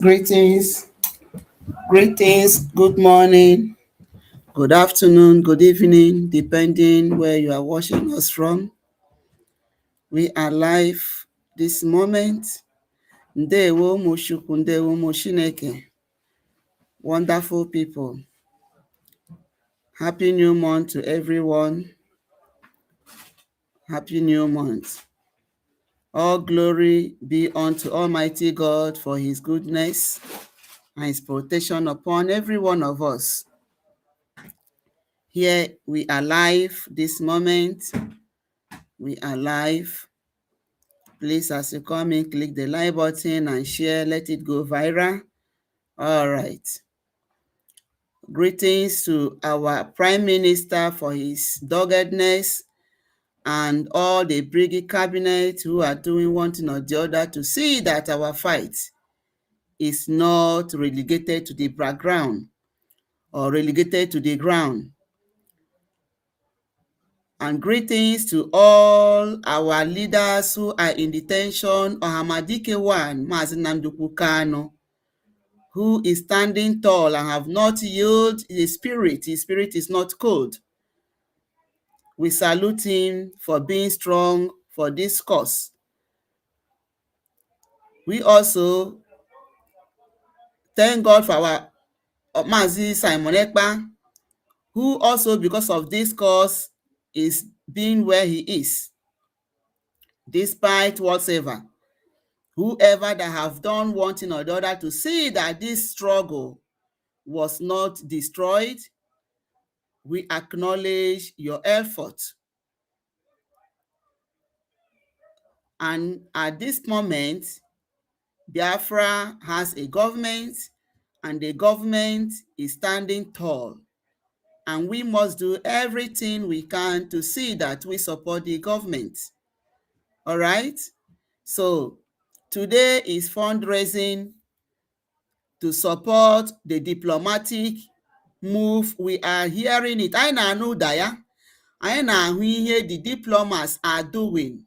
Greetings, greetings, good morning, good afternoon, good evening, depending where you are watching us from. We are live this moment. Ndewo Moshukwu, Ndewo Moshineke. Wonderful people. Happy new month to everyone. Happy new month. All glory be unto Almighty God for his goodness and his protection upon every one of us. Here we are live this moment. We are live. Please, as you come in, click the like button and share. Let it go viral. All right. Greetings to our Prime Minister for his doggedness and all the BRGIE cabinet who are doing one thing or the other to see that our fight is not relegated to the background or relegated to the ground. And greetings to all our leaders who are in detention. Ohamadike 1, Mazi Nnamdi Kanu, who is standing tall and have not yielded his spirit. His spirit is not cold. We salute him for being strong for this cause. We also thank God for our Mazi Simon Ekpa, who also, because of this cause, is being where he is, despite whatever. Whoever that have done one thing or the other to see that this struggle was not destroyed, we acknowledge your effort. And at this moment, Biafra has a government, and the government is standing tall. And we must do everything we can to see that we support the government. All right? So today is fundraising to support the diplomatic move. We are hearing it. Anyị na-anụ ụda ya. Anyị na-ahụ ihe the diplomats are doing.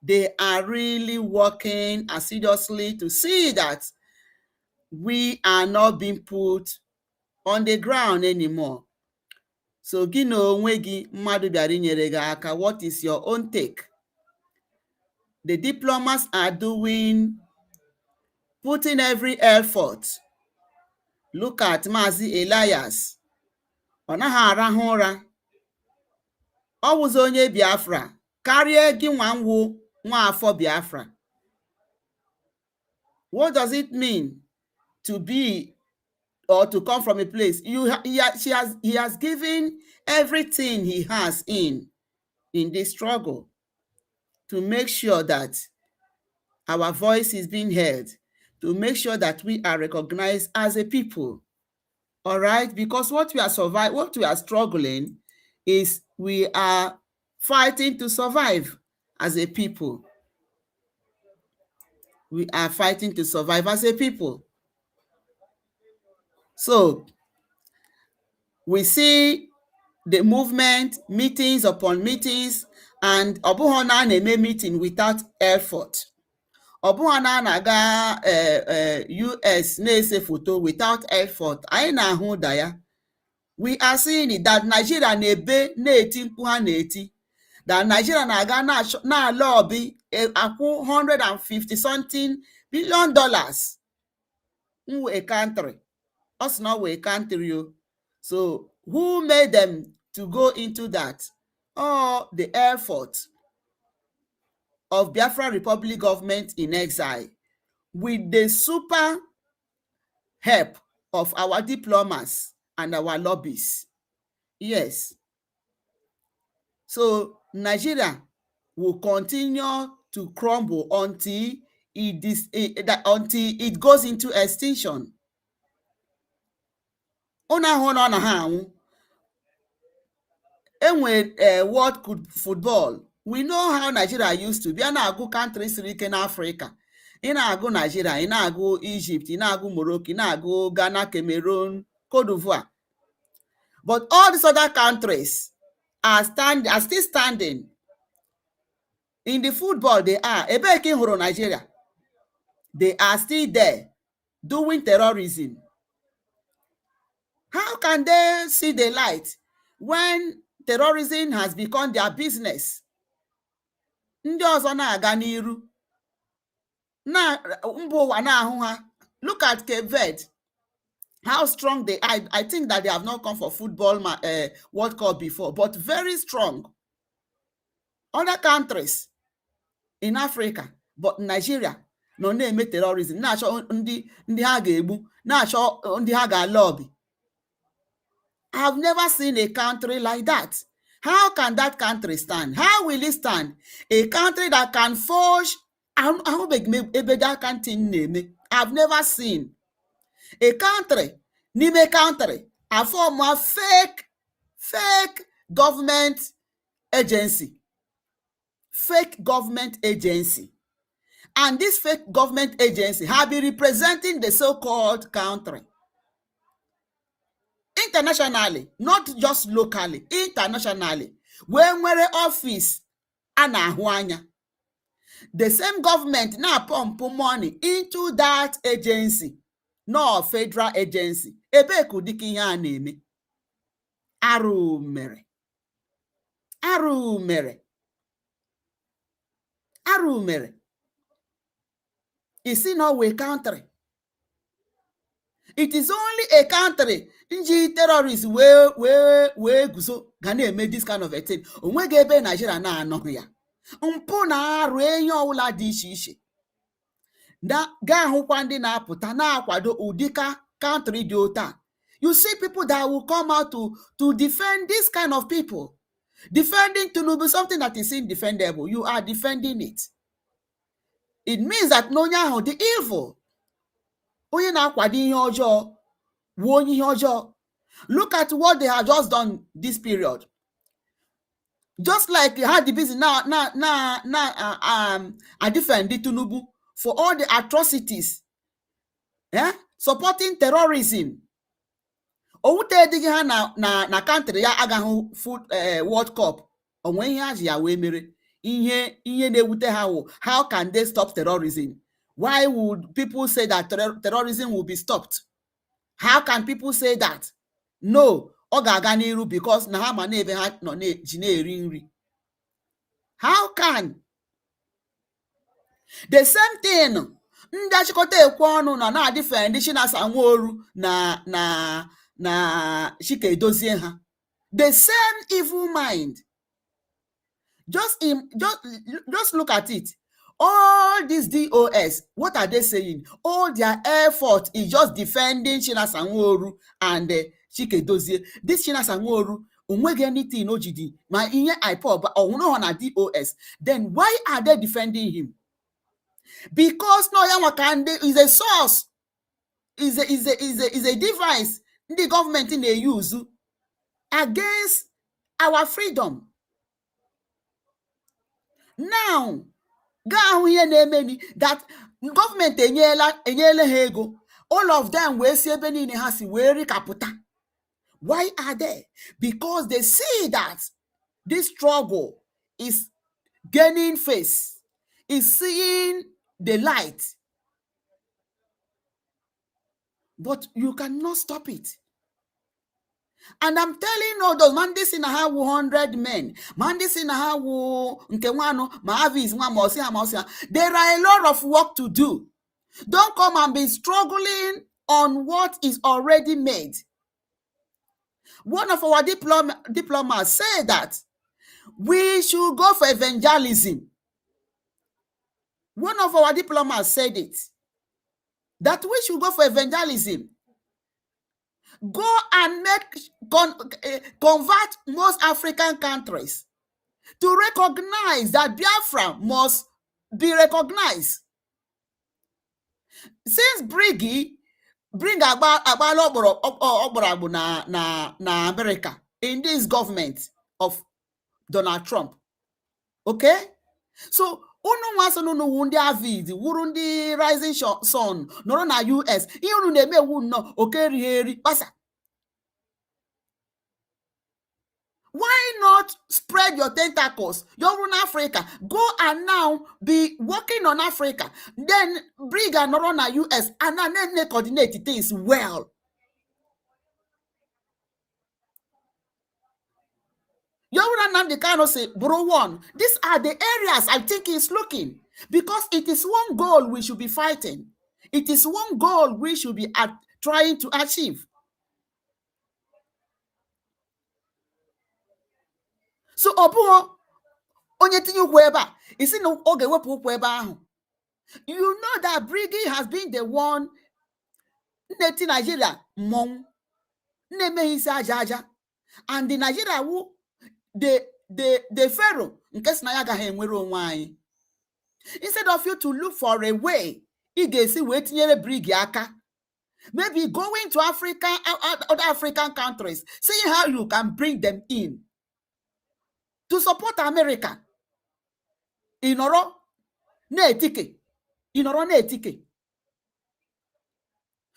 They are really working assiduously to see that we are not being put on the ground anymore. So gị na onwe gị mmadụ bịara inyere gị aka, what is your own take? The diplomats are putting every effort. Look at Mazi Elias. Ọ naghị arahụ ụra. Ọ wụzi onye Biafra karịa gị nwa afọ Biafra. What does it mean to be or to come from a place? He has given everything he has in this struggle to make sure that our voice is being heard, to make sure that we are recognized as a people. All right? Because what we are struggling is we are fighting to survive as a people. We are fighting to survive as a people. So we see the movement, meetings upon meetings, and Obuhona na-eme meeting without effort. Obuhona na-aga US na-ese foto without effort. Anyị na-ahụ ụda ya. We are seeing it that Nigeria na-ebe na-eti mkpu ha na-eti. That Nigeria na-aga na-lọbi akwụ $150 something billion a country. Us not we country. So who made them to go into that? Oh, the effort of Biafra Republic government in exile with the super help of our diplomats and our lobbies. Yes. So Nigeria will continue to crumble until it goes into extinction. Enwe World Football. We know how Nigeria used to be. Ị na-agụ countries siri ike n'Africa. Ị na-agụ Nigeria, ị na-agụ Egypt, ị na-agụ Morocco, ị na-agụ Ghana, Cameroon, Cote d'Ivoire. But all these other countries are still standing. In the football they are. Ebee ka ị hụrụ Nigeria? They are still there. doing terrorism. How can they see the light when terrorism has become their business? Ndị ọzọ na-aga n'iru na mba ụwa na-ahụ ha. Look at Cape Verde, how strong they are. I think that they have not come for football World Cup before, but very strong. Other countries in Africa, but Nigeria nọ na-eme terrorism, na-achọ ndị ha ga-egbu, na-achọ ndị ha ga-alọbi. I have never seen a country like that. How can that country stand? How will it stand? A country that can forge, I've never seen a country, n'ime country, a form of fake government agency. Fake government agency. And this fake government agency have been representing the so-called country. Internationally, not just locally, internationally. Wee nwere office a na-ahụ anya. The same government na-pump money into that agency, no federal agency. Ebe ka ụdịka ihe a na-eme. Arụ mere. Is it not a country? It is only a country nji terrorists wee guzo ga na-eme this kind of a thing. Onweghị ebe Nigeria na-anọghị ya. Mpụ na arụ enye ọbụla dị iche iche. Gaa hụkwa ndị na-apụta na-akwado ụdịka country dị otu. You see people that will come out to defend this kind of people. Defending Tinubu, something that is indefendable. You are defending it. It means that n'onye ahụ dị evil. Onye na-akwado ihe ọjọọ wu onye ihe ọjọọ. Look at what they have just done this period. Just like you had the business I defend Tinubu for all the atrocities, supporting terrorism. Owute edighị ha na country ya agaghị foot World Cup. Onwe ihe ha ji ya wee mere. Ihe na-ewute ha wụ, how can they stop terrorism? Why would people say that terrorism will be stopped? How can people say that? No, ọ ga-aga n'iru because na ha ma na ebe ha nọ ji na-eri nri. How can? The same thing, ndị achịkọta ekwe ọnụ na defend Chinasa Nworu na Chike Edozie ha. The same evil mind. Just look at it. All these DOS, what are they saying? All their effort is just defending Chinasa Nworu and Chike Edozie. This Chinasa Nworu, onwege anything ojidi, ma inye IPOB or no na DOS. Then why are they defending him? Because no Yamakande is a source, is a device the government in they use against our freedom. Now, that government enyele ha ego, all of them wee si ebe niile ha si wee rikaputa. Why are they? Because they see that this struggle is gaining face, is seeing the light. But you cannot stop it. And I'm telling all those man this in a how 100 men, man this in a how nkewano maavis mamosia. There are a lot of work to do. Don't come and be struggling on what is already made. One of our diplomats said that we should go for evangelism. One of our diplomats said it, that we should go for evangelism. Go and convert most African countries to recognize that Biafra must be recognized. Since BRGIE bring about na America in this government of Donald Trump. Okay? So unu nwaso nunu ndị avid wuru ndị rising sun nọrọ na US ihe unu na-emewu nnọọ okerigheri kpasa. Why not spread your tentacles? You're in Africa. Go and now be working on Africa. Then bring and run a US and then they coordinate things well. Yoruba Namdi say, bro, one. These are the areas I think he's looking. Because it is one goal we should be fighting. It is one goal we should be trying to achieve. So Obuo, onye tinye ukwu ebe a, isi na ọ ga-ewepụ ukwu ebe ahụ. You know that BRGIE has been the one na-eti Nigeria mmọnwụ, na-emeghị isi aja aja, and the Nigeria wu the pharaoh nke si na ya agaghị enwere onwe anyị. Instead of you to look for a way ị ga-esi wee tinyere BRGIE aka, maybe going to Africa, other African countries, see how you can bring them in to support America. Inoro na-etike.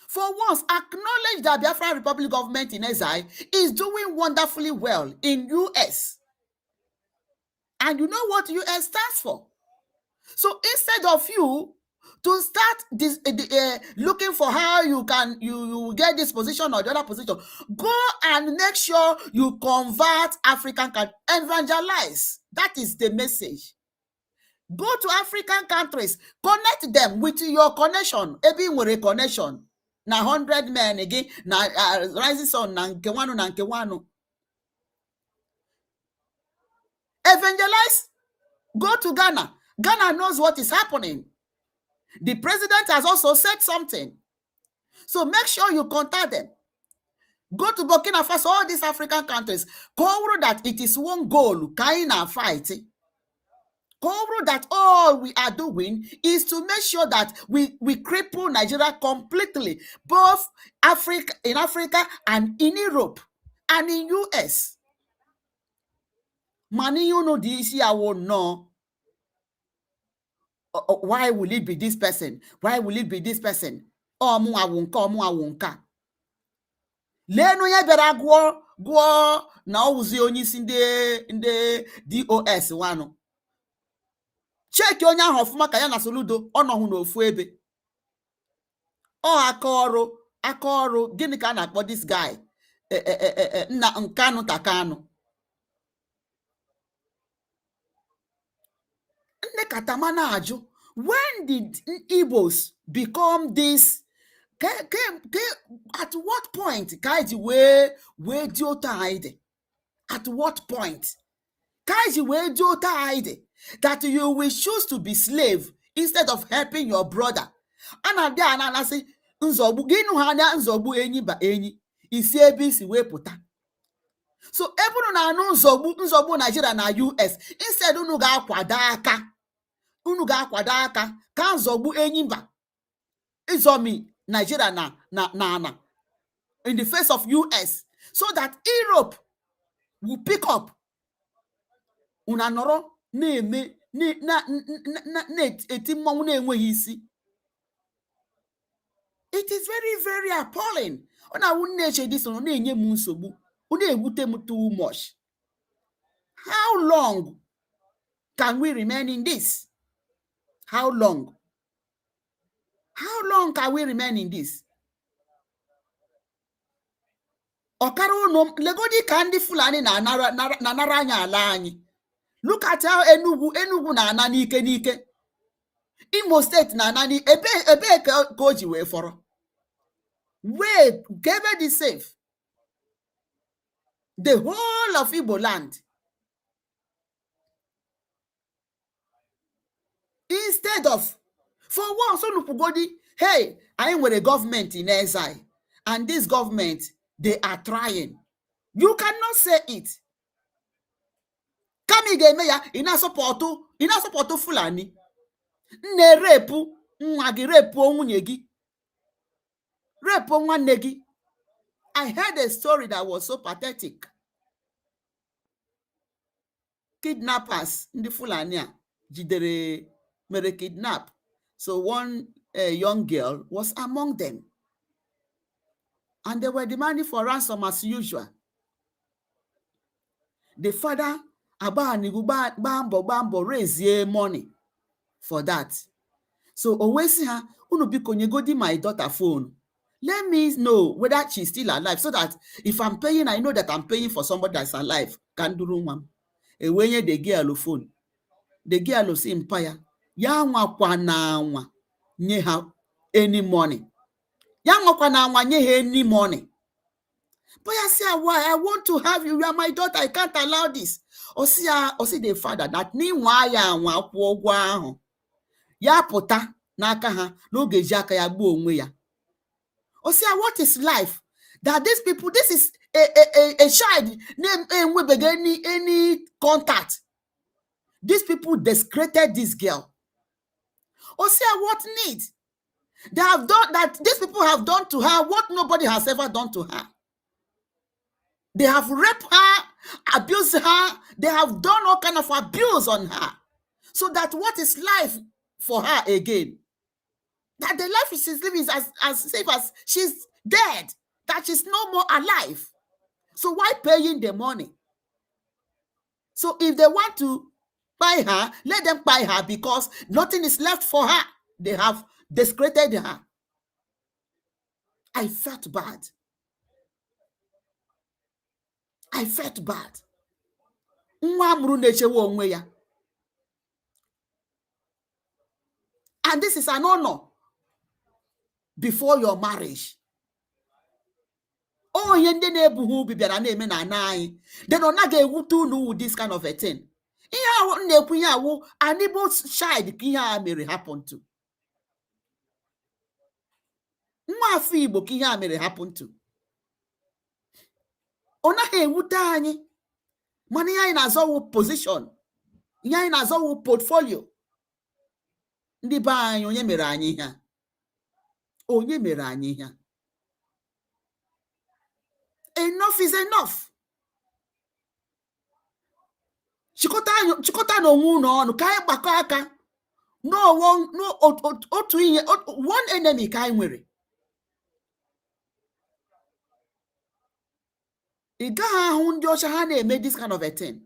For once, acknowledge that Biafran Republic government in exile is doing wonderfully well in US. And you know what US stands for. So instead of you to start this, looking for how you can you get this position or the other position, go and make sure you convert African countries, evangelize. That is the message. Go to African countries, connect them with your connection. Ebi nwere connection na 100 men again na rising sun na nke wanu. Evangelize. Go to Ghana. Ghana knows what is happening. The president has also said something. So make sure you contact them. Go to Burkina Faso, all these African countries. Cover that it is one goal, kind of fight. Cover that all we are doing is to make sure that we cripple Nigeria completely, both in Africa and in Europe and in US. Money, you know, this year I will know. Why will it be this person? Why will it be this person? Omu awunka. Lenu ya bịara gwụọ na ọwụzi onye isi ndị DOS wanụ. Cheki onye ahụ ọfụma ka ya na Soludo ọ nọhụ n'ofu ebe. Ọ aka ọrụ gịnị ka a na-akpọ this guy? Nna Nkanu Takanu. Nne Katamana ajụ, when did Igbos become this? At what point kaiji wee dị otu anyị? At what point kaiji wee dị otu anyị that you will choose to be slave instead of helping your brother? Ana-abịa ananasị nzọgbu gị nụ ha anya nzọgbu enyi ba enyi isi ebe isi wee pụta. So ebunu na anụ nzọgbu Nigeria na US, instead unu ga-akwado aka ka nzọgbu enyi mba izomi Nigeria na in the face of US, so that Europe will pick up. Una nọrọ na-eme na-eti mmanwụ na-enweghị isi. It is very, very appalling. Ọ na-awụ na-eche dis ọ na-enye m nsogbu. Ọ na-ewute m too much. How long can we remain in this? How long? How long can we remain in this? Ọkara ụnụ legodi ka ndị Fulani na-anara anyị ala anyị. Look at how Enugu na-ana n'ike. Imo State na-ana ebe ka o ji wee fọrọ. Wait, ebe dị safe. The whole of Igbo land. Instead of, for once, hey, I nwere a government in exile, and this government, they are trying. You cannot say it. Kami ga-eme ya, ị na-asọpọtụ Fulani. Na-erepu nwa gị, repuo nwunye gị, repuo nwanne gị. I heard a story that was so pathetic. Kidnappers, ndị Fulani a jidere mere kidnap. So one young girl was among them. And they were demanding for ransom as usual. the father gbaa mbọ raise money for that. So always ha, unu biko nyegodi my daughter phone. Let me know whether she's still alive, so that if I'm paying, I know that I'm paying for somebody that's alive. Kanduru nwam. Ewenye the girl phone. The girl si mpa ya. Ya nwakwa na anwa nye ha any money. Ya nwakwa na anwa nye ha any money. But I say, why? I want to have you. You are my daughter. I can't allow this. Osi the father that meanwhile ya anwa akwụ ụgwọ ahụ. Ya pụta n'aka ha n'oge ji aka ya gbuo onwe ya. Osi, what is life? That these people, this is a child name any contact. These people discredited this girl. Osi, what need? They have done that. These people have done to her what nobody has ever done to her. They have raped her, abused her. They have done all kind of abuse on her. So that what is life for her again? That the life she's living is as safe as she's dead. That she's no more alive. So why paying the money? So if they want to buy her, let them buy her, because nothing is left for her. They have discredited her. I felt bad. I felt bad. And this is an honor before your marriage. Oh, then not get with this kind of a thing. An able child may happen to. May happen to. Ona he money in a position. In a portfolio. Ndi ba anyị onye mere anyị ihe a. Onye mere anyị ihe a. Enough is enough. Chikota no onwe unu ọnụ ka anyị gbakọ aka. Otu ihe, one enemy ka anyị nwere. Ị gaghị ahụ ndị ọcha ha na-eme this kind of a thing.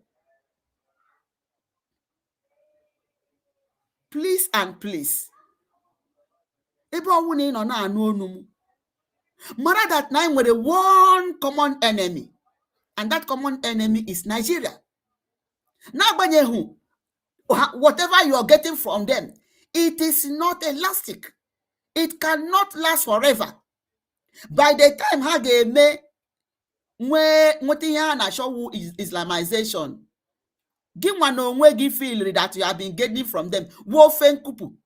Please and please. Ebe ọnwụ na ị nọ na-anụ onu m. Mara that na nwere one common enemy, and that common enemy is Nigeria. N'agbanyeghị whatever you are getting from them, it is not elastic. It cannot last forever. By the time ha ga-eme nweta ihe a na-achọwu Islamization, gị nwa na onwe gị feel that you have been getting from them, ofe nkupu.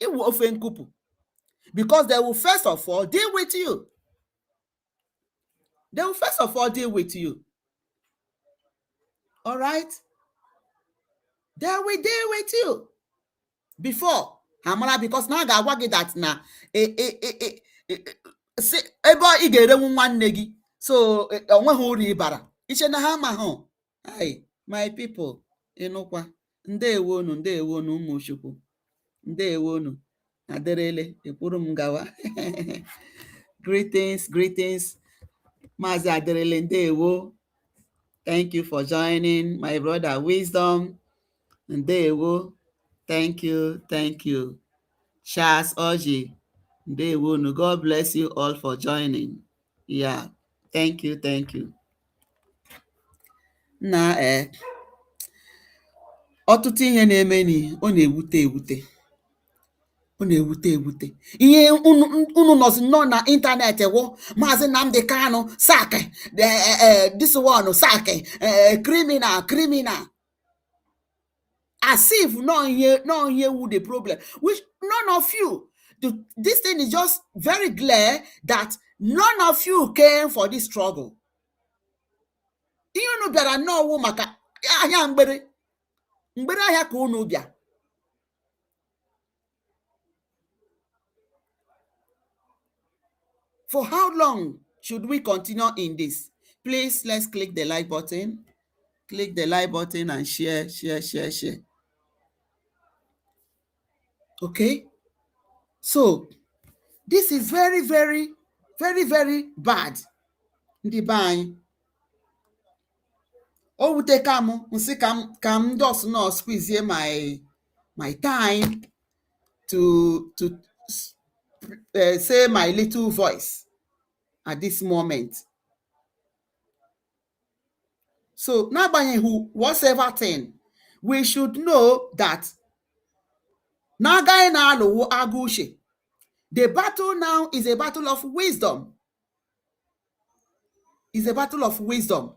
Iwu ofe nkupu. Because they will first of all deal with you. They will first of all deal with you. All right? They will deal with you. Before, Hamara, because now I work that na ebo ị ga-erenwu nwanne gị. So onweghị uru ịbara. Iche na ha ma hụ. Hi, my people. Ịnụkwa. Ndewonu ụmụ Chukwu. Ndewonu. Aderele, ekwuru m gawa. Greetings. Mazi Aderele, ndewo. Thank you for joining. My brother Wisdom, ndewo. Thank you. Charles Oji, ndewo. God bless you all for joining. Yeah, thank you. Na ọtụtụ ihe na-eme ọ na-ewute. Ọ na-ewute. Ihe unu nọzi nọ na ịntanetị wụ Maazị Nnamdi Kanu sack, this one sack, criminal. As if no here would the problem, which none of you. This thing is just very clear that none of you came for this struggle. You know better no maka ahịa mgbere ahịa ka unu bịa. For how long should we continue in this? Please, let's click the like button. Click the like button and share. Okay? So, this is very, very, very, very bad. Ndị be anyị. o wute kam nsi kam just no squeeze my time to say my little voice at this moment. So n'agbanyeghị whatever thing, we should know that n'agaghị na-alụwo agụ uche. The battle now is a battle of wisdom. It's a battle of wisdom.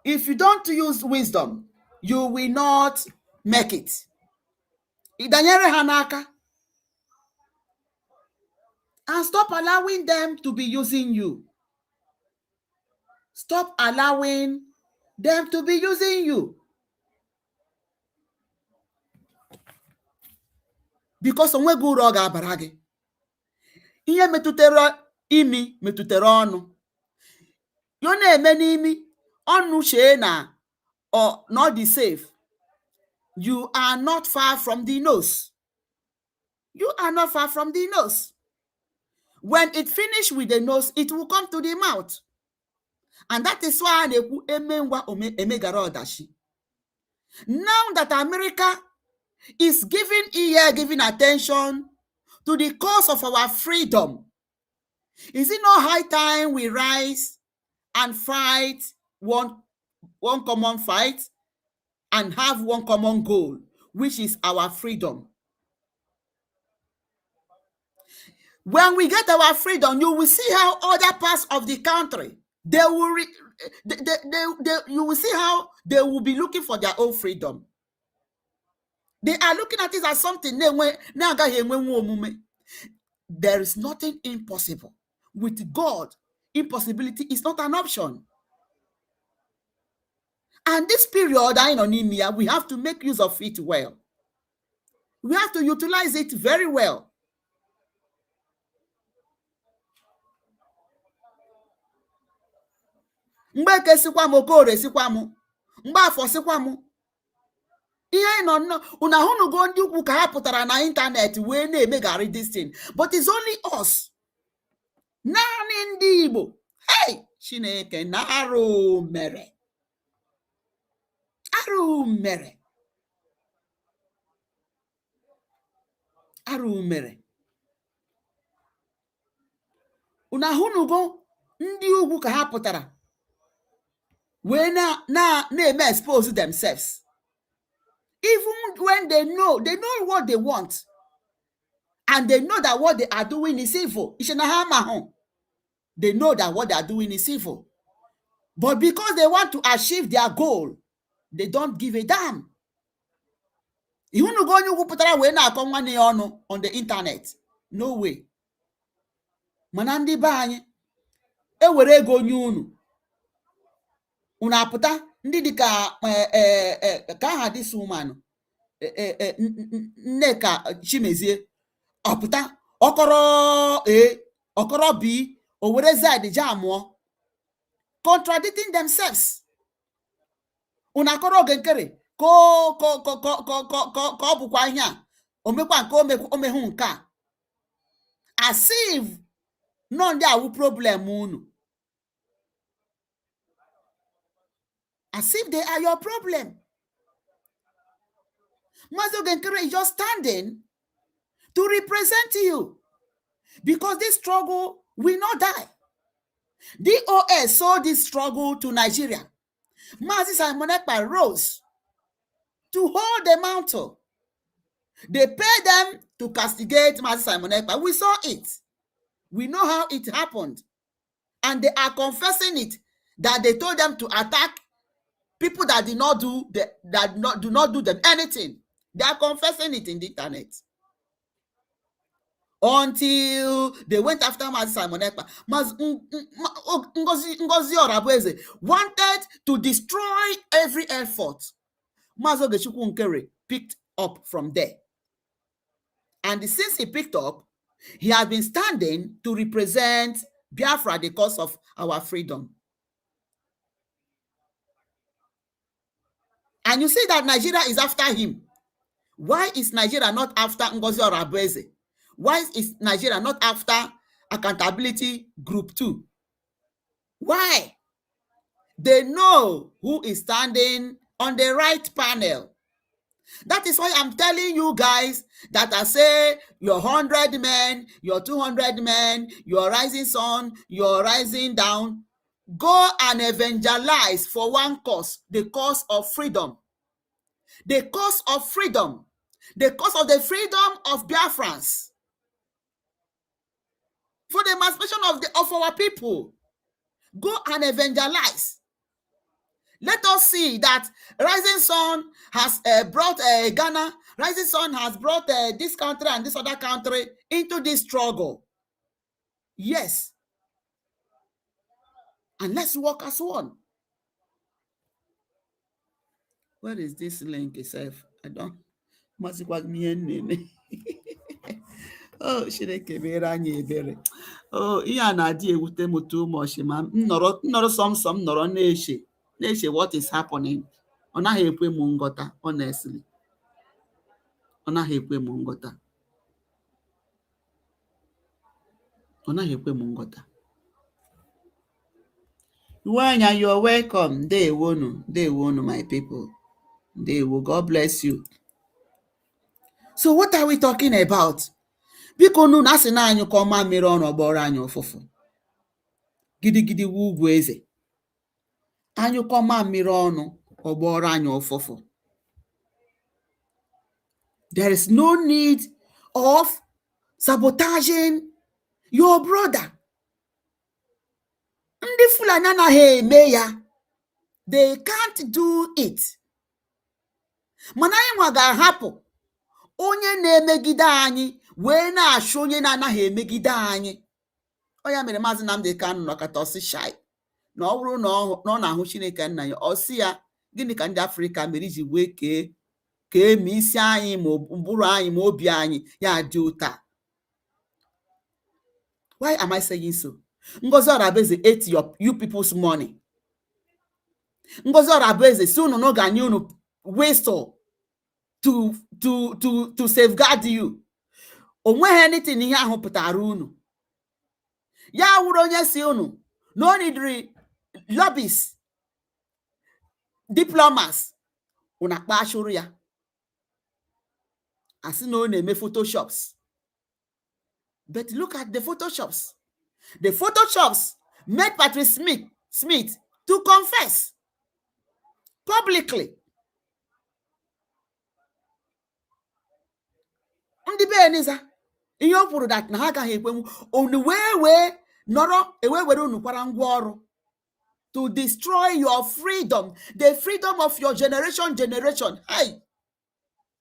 If you don't use wisdom, you will not make it. Idanyere ha n'aka. And stop allowing them to be using you. Stop allowing them to be using you. Because onweghi uru ọ ga-abara gị. Ihe metụtara imi metụtara ọnụ. Yo na-eme n'imi, ọnụ chee na or not the safe. You are not far from the nose. You are not far from the nose. When it finishes with the nose, it will come to the mouth. And that is why na-ekwu emengwa emegara ọdachi. Now that America is giving attention to the cause of our freedom, is it not high time we rise and fight one common fight and have one common goal, which is our freedom? When we get our freedom, you will see how other parts of the country, you will see how they will be looking for their own freedom. They are looking at it as something. There is nothing impossible. With God, impossibility is not an option. And this period, we have to make use of it well. We have to utilize it very well. Mgbe kesikwa m okore sikwa m mgbe afọ sikwa m ihe anyị nọ nnọọ unu ahụnugo ndị ukwu ka ha pụtara na ịntanetị wee na-emegharị this thing, but it's only us. Naanị ndị Igbo. Hey, Chineke na arụ mere. Arụ mere. Arụ mere. Unu ahụnugo ndị ugwu ka ha pụtara wee na-eme expose themselves. Even when they know what they want, and they know that what they are doing is evil. They know that what they are doing is evil. But because they want to achieve their goal, they don't give a damn. Ihunu go onye pụtara wee na-akọ nwanne ya ọnụ on the internet. No way. Mana ndị be anyị ewere ego onye unu apụta ndị dịka ka aha this woman Nneka Chimezie ọpụta ọkọrọ bi o were zid jamụọ, contradicting themselves. Unu akọrọ oge nkere ka ọ bụkwa ihe a omekwa nke omehụ nke a, as if nọ ndị awụ problem unu, as if they are your problem. Mazi Ogenkere is just standing to represent you, because this struggle will not die. DOS saw this struggle to Nigeria. Mazi Simon Ekpa rose to hold the mantle. They paid them to castigate Mazi Simon Ekpa. We saw it. We know how it happened. And they are confessing it, that they told them to attack people that did not do do not do them anything. They are confessing it in the internet. Until they went after Mazi Simon Ekpa. Ngozi Orabueze wanted to destroy every effort. Mazi Ogechukwu Nkere picked up from there. And since he picked up, he has been standing to represent Biafra, the cause of our freedom. And you see that Nigeria is after him. Why is Nigeria not after Ngozi Orabueze? Why is Nigeria not after Accountability Group 2? Why? They know who is standing on the right panel. That is why I'm telling you guys that I say your 100 men, your 200 men, your rising sun, your rising down, go and evangelize for one cause, the cause of freedom. The cause of freedom. The cause of the freedom of Biafrans. For the emancipation of our people. Go and evangelize. Let us see that Rising Sun has brought Ghana, Rising Sun has brought this country and this other country into this struggle. Yes. And let's work as one. Where is this link itself? I don't. Oh, Chineke mere anyị ebere. Oh, ihe a na-adị ewute m too much ma m nọrọ sọmsọ m nọrọ na-eche what is happening. Ọ naghị ekwe m nghọta, honestly. Ọ naghị ekwe m nghọta. Ọ naghị ekwe m nghọta. Iwanya, you're welcome. Ndewonu, my people. Ndewo, God bless you. So what are we talking about? Biko nu na asị na anyị ka ọma mmiri ọnụ ọgbọrọ anyị ụfụfụ. Gidigidi wu ugwu eze. Anyị ka ọma mmiri ọnụ ọgbọrọ anyị ụfụfụ. There is no need of sabotaging your brother. Ndị Fulani anaghị eme ya. They can't do it. Mana anyị nwa ga-ahapụ onye na-emegide anyị wee na-achụ onye na-anaghị emegide anyị. Ọ ya mere Maazị Nnamdi Kanu nọkọta ọsị shai na ọ bụrụ na ọ na-ahụ Chineke nna ya, ọ sị ya gịnị ka ndị Afrịka mere iji wee kee ma isi anyị ma ụbụrụ anyị ma obi anyị ya dị ụta. Why am I saying so? Ngozi Orabueze ate you people's money. Ngozi Orabueze si unu n'oge anyị unu whistle to safeguard you. O nweghị anything ihe ahụ pụtara unu. Ya wụrụ onye si unu no need lobbies, diplomats, unu akpa ashụrụ ya. Asị na ọ na-eme photoshops. But look at the photoshops. The photoshops made Patrick Smith to confess publicly. Ndị be Eniza, ihe o kwuru that na ha agaghị ekwenwu unu wee nọrọ were unu kwara ngwa ọrụ to destroy your freedom, the freedom of your generation. Hey,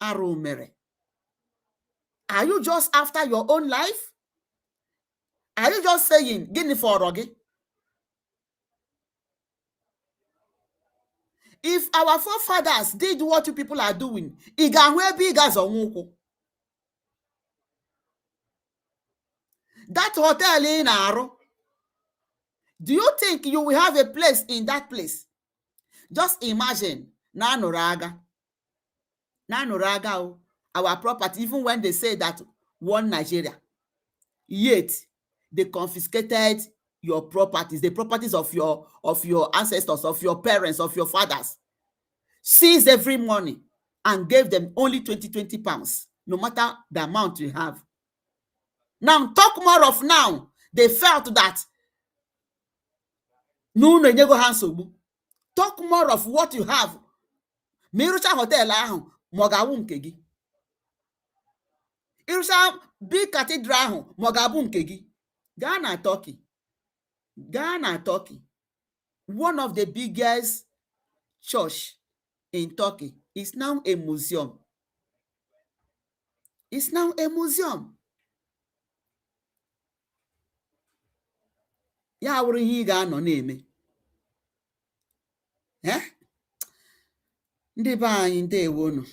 arụ mere. Are you just after your own life? Are you just saying gịnị fọrọ gị? If our forefathers did what you people are doing, ị ga-ahụ ebe ị ga-azọnwu ụkwụ. That hotel in Aro, do you think you will have a place in that place? Just imagine, Nanoraga, our property, even when they say that one Nigeria, yet they confiscated your properties, the properties of your ancestors, of your parents, of your fathers, seized every money and gave them only 20 pounds, no matter the amount you have. Now, talk more of now. They felt that no nyego hansogbu. Talk more of what you have. Mirucha hotel ahụ mogawu nke gị. Irucha big cathedral ahụ mogabu nke gị. Ghana, Turkey. One of the biggest church in Turkey is now a museum. It's now a museum. Ya wụrụ ihe ị ga-anọ na-eme. Ndị be anyị ndewonu.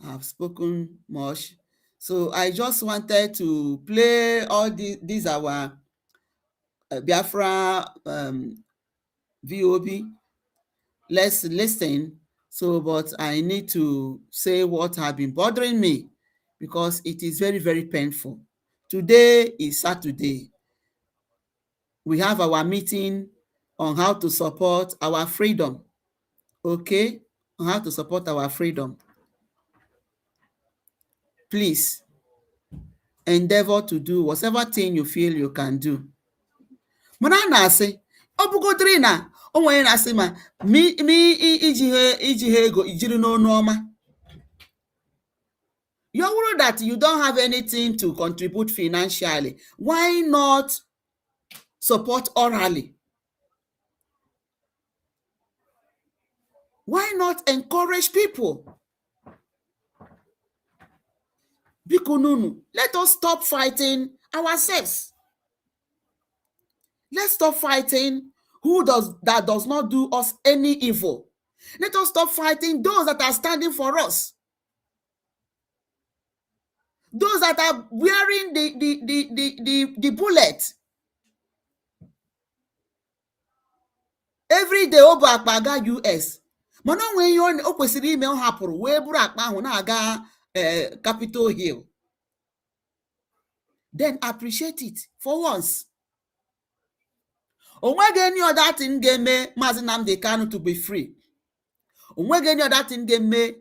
I've spoken much. So I just wanted to play all these our Biafra VOB. Let's listen. So, but I need to say what has been bothering me because it is very, very painful. Today is Saturday. We have our meeting on how to support our freedom. Okay? On how to support our freedom. Please endeavor to do whatever thing you feel you can do. Mana a na-asị ọ bụgodiri na o nwere na-asị ma iji ha ego ijiri n'ọnụ ọma. You worry that you don't have anything to contribute financially. Why not support orally? Why not encourage people? Bikununu, let us stop fighting ourselves. Let's stop fighting that does not do us any evil. Let us stop fighting those that are standing for us. Those that are wearing the bullet. Every day obu akpa aga US. Mana onwe ihe o kwesịrị ime ọ hapụrụ wee buru akpa ahụ na-aga Capitol Hill. Then appreciate it for once. Onwege any other thing ga-eme Maazị Nnamdi Kanu to be free. Onwege any other thing ga-eme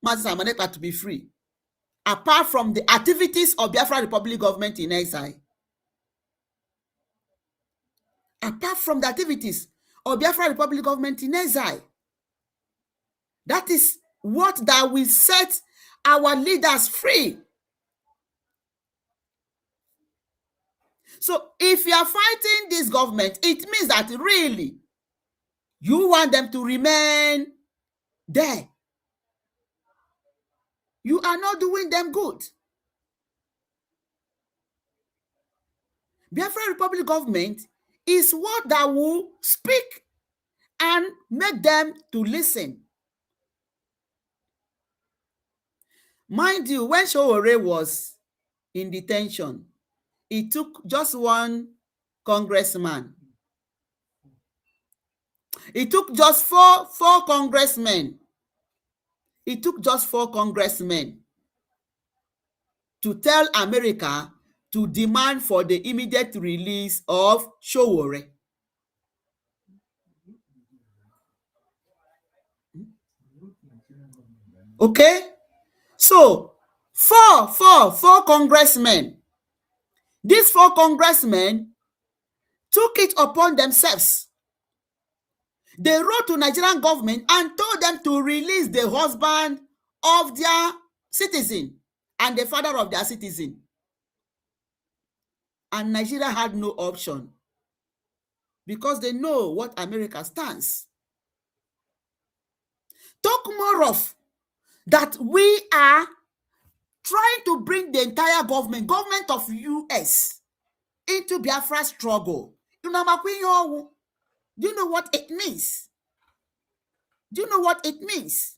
Maazị Samaneka to be free. Apart from the activities of Biafra Republic government in exile. Apart from the activities of Biafra Republic government in exile. That is what that will set our leaders free. So if you are fighting this government, it means that really you want them to remain there. You are not doing them good. Biafra Republic government is what that will speak and make them to listen. Mind you, when Sowore was in detention, it took just one congressman. It took just four congressmen. It took just 4 congressmen to tell America to demand for the immediate release of Sowore. Okay? So, four congressmen. These 4 congressmen took it upon themselves. They wrote to Nigerian government and told them to release the husband of their citizen and the father of their citizen. And Nigeria had no option because they know what America stands. Talk more of that we are trying to bring the entire government of US into Biafra struggle. Do you know what it means? Do you know what it means?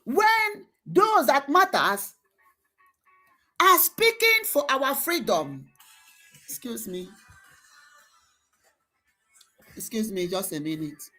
When those that matters are speaking for our freedom. Excuse me, just a minute.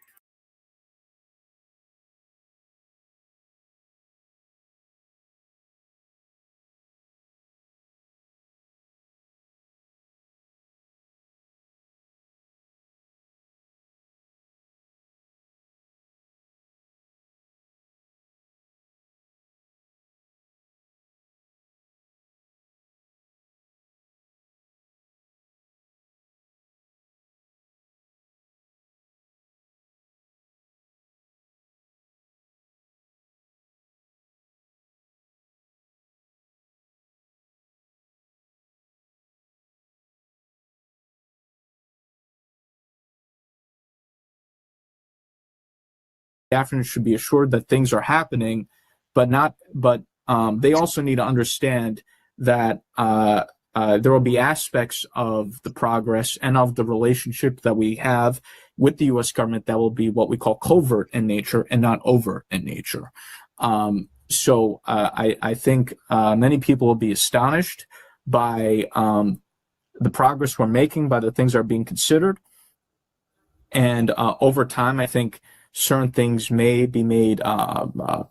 Biafrans should be assured that things are happening, but they also need to understand that there will be aspects of the progress and of the relationship that we have with the U.S. government that will be what we call covert in nature and not overt in nature. So I think many people will be astonished by the progress we're making, by the things that are being considered. And over time, I think certain things may be made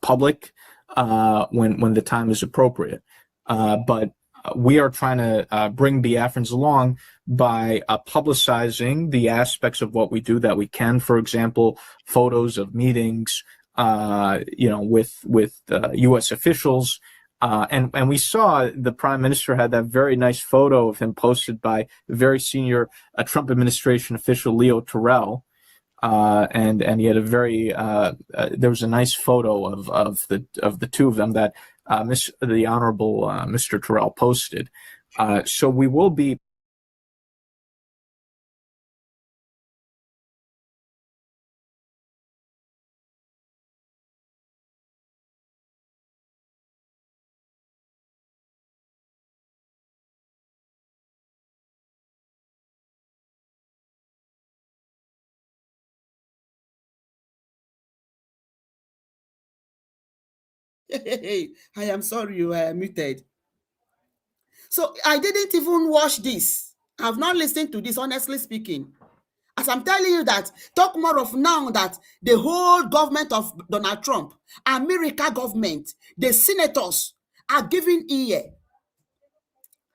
public when the time is appropriate. But we are trying to bring Biafrans along by publicizing the aspects of what we do that we can. For example, photos of meetings, with U.S. officials. And we saw the Prime Minister had that very nice photo of him posted by very senior Trump administration official Leo Terrell. And he had a very there was a nice photo of the two of them that the Honorable Mr. Terrell posted. So we will be I am sorry you were muted. So I didn't even watch this. I've not listened to this, honestly speaking. As I'm telling you that, talk more of now that the whole government of Donald Trump, America government, the senators are giving ear.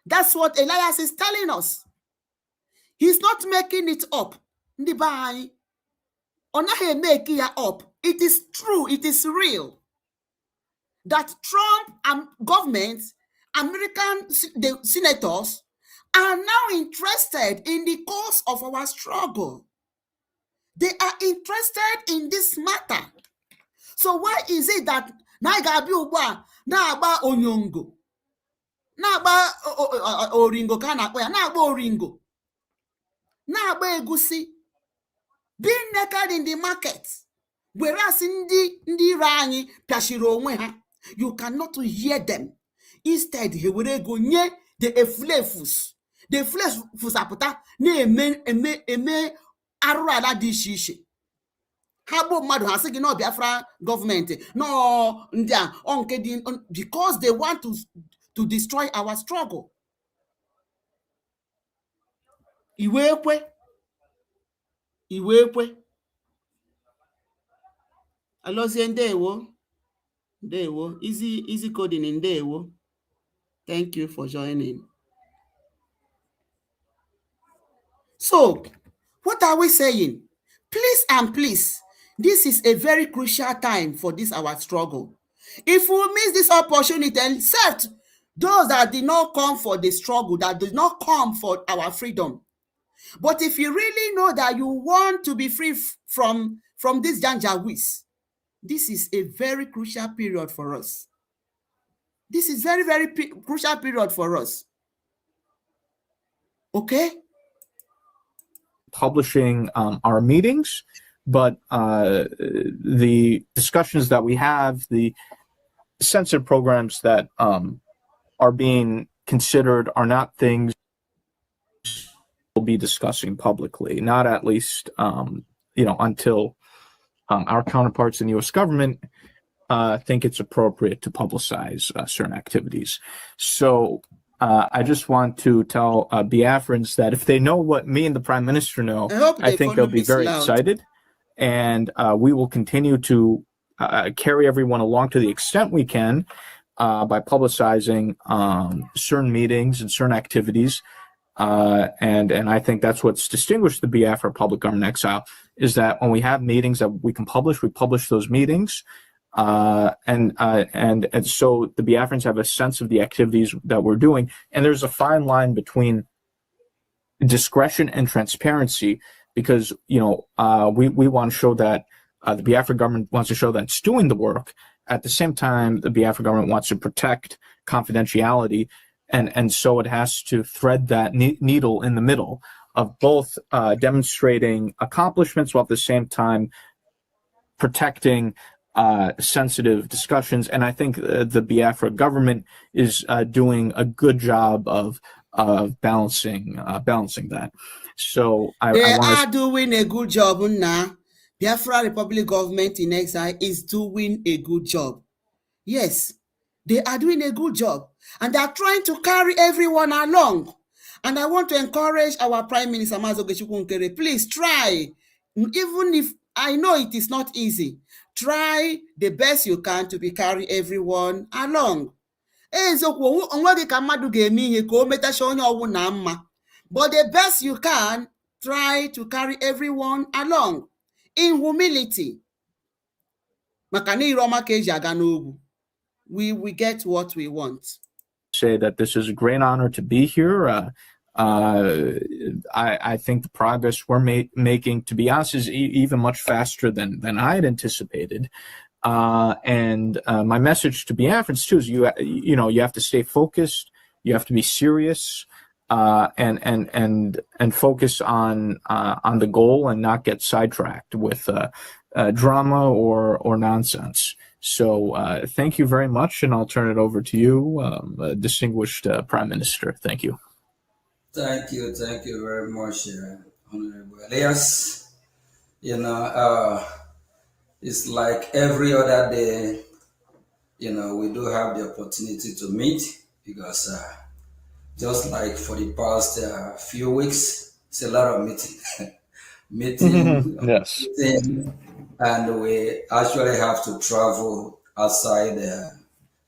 That's what Elias is telling us. He's not making it up. Ndibai. Onahe make it up. It is true. It is real. That Trump government, American the senators, are now interested in the cause of our struggle. They are interested in this matter. So why is it that na ga-abịa ugbu a na-agba onyongo, na-agba oringo ka a na-akpọ ya, na-agba oringo, na-agba egusi, being naked in the market, whereas ndị ire anyị pịachiri onwe ha, you cannot hear them. Instead, he were ego nye the efulefus. The efulefus apụta na-eme arụrụ ala dị iche iche. Ha bụ mmadụ ha sị gị na Biafra gọọmenti no ndị a nke dị because they want to destroy our struggle. Iwe ekwe alọzie ndewo easy coding ndewo. Thank you for joining. So what are we saying? Please and please, this is a very crucial time for this our struggle. If we miss this opportunity, except those that did not come for the struggle, that did not come for our freedom. But if you really know that you want to be free from this janjaweed, this is a very crucial period for us. This is very, very crucial period for us. Okay? Publishing our meetings, but the discussions that we have, the censored programs that are being considered are not things we'll be discussing publicly, not at least until our counterparts in the U.S. government think it's appropriate to publicize certain activities. So I just want to tell Biafrans that if they know what me and the Prime Minister know, I think they'll be very excited. And we will continue to carry everyone along to the extent we can by publicizing certain meetings and certain activities. And I think that's what's distinguished the Biafra Public Government Exile, is that when we have meetings that we can publish, we publish those meetings. And so the Biafrans have a sense of the activities that we're doing. And there's a fine line between discretion and transparency, because, we want to show that the Biafra government wants to show that it's doing the work. At the same time, the Biafra government wants to protect confidentiality. And so it has to thread that needle in the middle of both demonstrating accomplishments while at the same time protecting sensitive discussions. And I think the Biafra government is doing a good job of balancing that. So they are doing a good job now. Biafra Republic government in exile is doing a good job. Yes, they are doing a good job, and they are trying to carry everyone along. And I want to encourage our Prime Minister Mazoge Chukwunkere, please try, even if I know it is not easy, try the best you can to be carry everyone along. eziokwu onweghị ka mmadụ ga-eme ihe ka o metacha onye ọbụla mma, but the best you can, try to carry everyone along in humility, maka na ire ọma ka eji aga n'ogwu. We get what we want. Say that this is a great honor to be here. I think the progress we're making, to be honest, is even much faster than I had anticipated. And my message to Biafrans too is you have to stay focused, you have to be serious, and focus on the goal and not get sidetracked with drama or nonsense. So thank you very much, and I'll turn it over to you, distinguished Prime Minister. Thank you. Thank you very much, Honorable Elias. It's like every other day, we do have the opportunity to meet, because just like for the past few weeks, it's a lot of meeting, Yes. And we actually have to travel outside the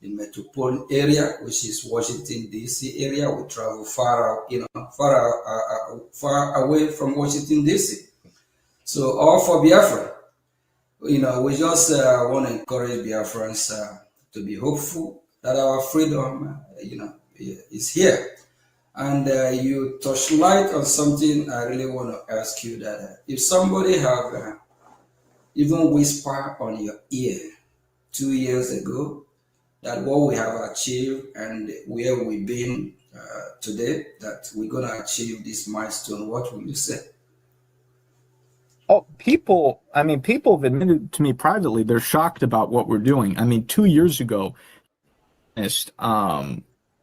metropolitan area, which is Washington D.C. area. We travel far away from Washington D.C. So all for Biafra. We just want to encourage Biafrans to be hopeful that our freedom, is here. And you touch light on something I really want to ask you, that if somebody have even whisper on your ear 2 years ago that what we have achieved and where we've been today, that we're going to achieve this milestone, what will you say? Oh, people have admitted to me privately, they're shocked about what we're doing. 2 years ago,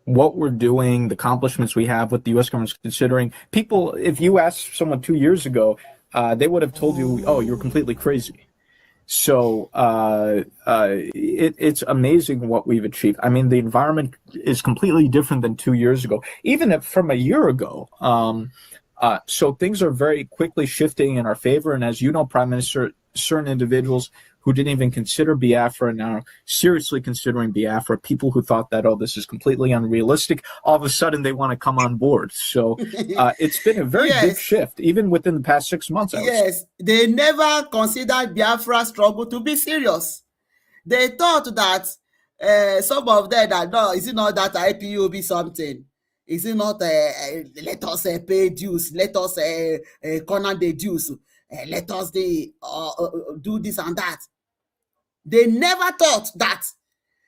what we're doing, the accomplishments we have, what the U.S. government's considering, people, if you asked someone 2 years ago, they would have told you, oh, you're completely crazy. So it's amazing what we've achieved. The environment is completely different than 2 years ago, even from a year ago. So things are very quickly shifting in our favor. And as you know, Prime Minister, certain individuals who didn't even consider Biafra now seriously considering Biafra, people who thought that, oh, this is completely unrealistic, all of a sudden they want to come on board. So it's been a very big shift, even within the past 6 months. Yes, they never considered Biafra struggle to be serious. They thought that some of them that, no, is it not that IPOB something? Is it not let us pay dues, let us corner the dues, let us do this and that. They never thought that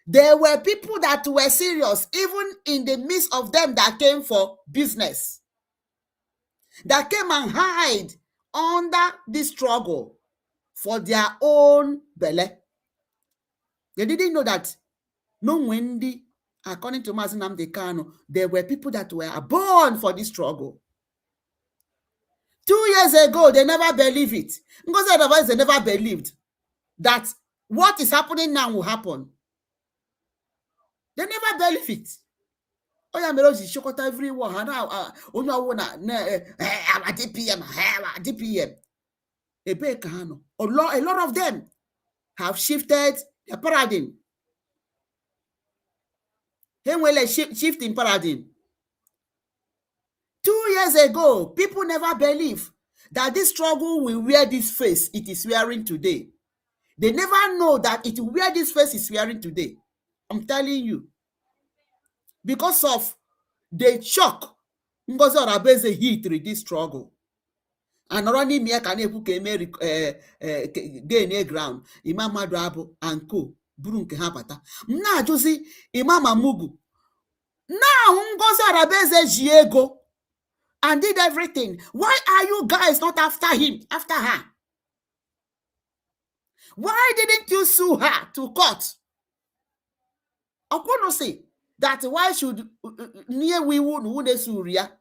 there were people that were serious, even in the midst of them that came for business, that came and hide under this struggle for their own belly. They didn't know that no Wendy, according to Mazi Nnamdi Kanu, there were people that were born for this struggle. 2 years ago, they never believed it. Because otherwise, they never believed that what is happening now will happen. They never believe it. Oh, yeah, Meroji Shokota everyone. DPM. A lot of them have shifted their paradigm. They will shift in paradigm. 2 years ago, people never believed that this struggle will wear this face it is wearing today. They never know that it will wear this face it's wearing today. I'm telling you. Because of the shock, Ngozi Orabeze hit through this struggle. And running me can gain a ground. Imam Madrabo and co. Burunke Habata. Now, Josie, Imam Amugu. Now, Ngozi Orabeze Jiego and did everything. Why are you guys not after him, after her? Why didn't you sue her to court? Okono say that why should near we would Surya?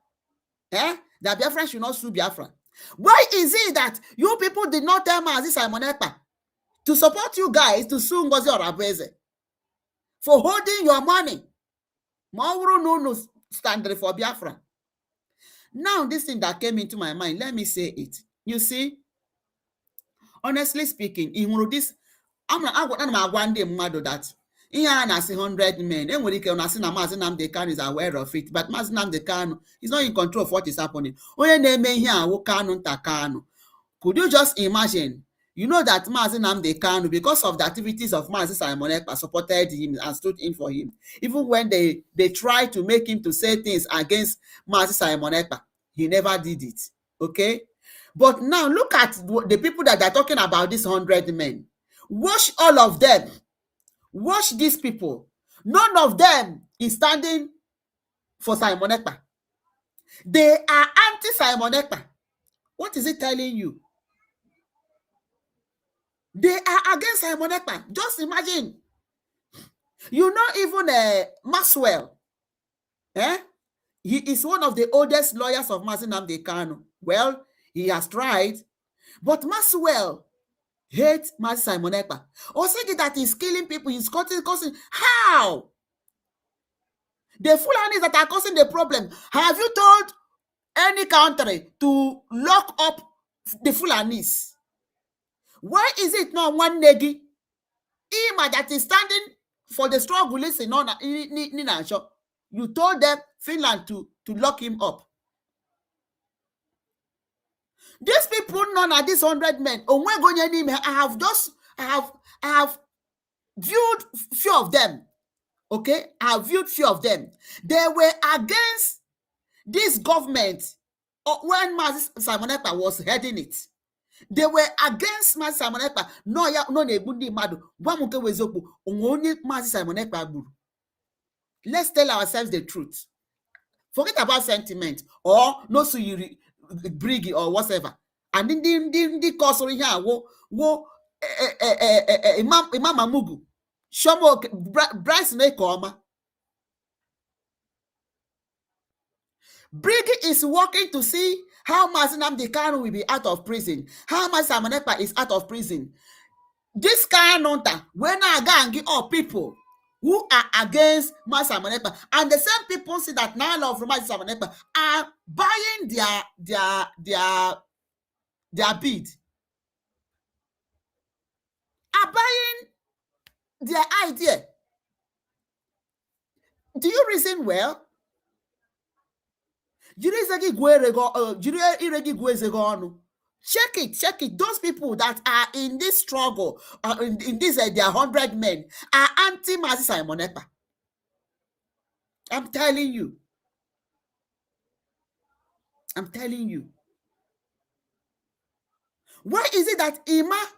That Biafra should not sue Biafra. Why is it that you people did not tell Mazi Simonetta to support you guys to sue Ngozi Orabeze for holding your money? Mauro no standard for Biafra. Now, this thing that came into my mind, let me say it. You see, honestly speaking, in this, I'm not one day mad that ihe a na-asị 100 men, enwere ike na-asị na Maazị Nnamdi Kanu is aware of it, but Maazị Nnamdi Kanu is not in control of what is happening. Onye na-eme ihe awụ Kanu nta Kanu. Could you just imagine? You know that Maazị Nnamdi Kanu, because of the activities of Maazị Simon Ekpa, supported him and stood in for him. Even when they tried to make him to say things against Maazị Simon Ekpa, he never did it. Okay? But now look at the people that are talking about these 100 men. Watch all of them. Watch these people. None of them is standing for Simon Ekpa. They are anti-Simon Ekpa. What is it telling you? They are against Simon Ekpa. Just imagine. You know, even Maxwell. He is one of the oldest lawyers of Maazị Nnamdi Kanu. Well, he has tried. But Maxwell hates Maazị Simon Ekpa. Or saying that he's killing people, he's causing. How? The Fulanis that are causing the problem. Have you told any country to lock up the Fulanis? Why is it not one negi Ima that is standing for the struggle? Listen, you told them Finland to lock him up. These people, none of these 100 men, I have viewed few of them. Okay, I have viewed few of them. They were against this government when Maazị Simon Ekpa was heading it. They were against Maazị Simon Ekpa. No na-egbu ndị mmadụ. Gwa m nke wezokwu, onye Maazị Simon Ekpa gburu. Let's tell ourselves the truth. Forget about sentiment or no so you BRGIE or whatever. And ndị kọsụrụ ihe a wo Imam Amugu, Shomo Bryce Mekoma. BRGIE is working to see how Maazị Nnamdi Kanu will be out of prison, how Maazị Simon Ekpa is out of prison. This kind of when I gang of people who are against Maazị Simon Ekpa, and the same people see that now love from Maazị Simon Ekpa are buying their bid, are buying their idea. Do you reason well? Check it. Those people that are in this struggle, in this their 100 men, are anti Maazị Simon Ekpa. I'm telling you. Why is it that Ima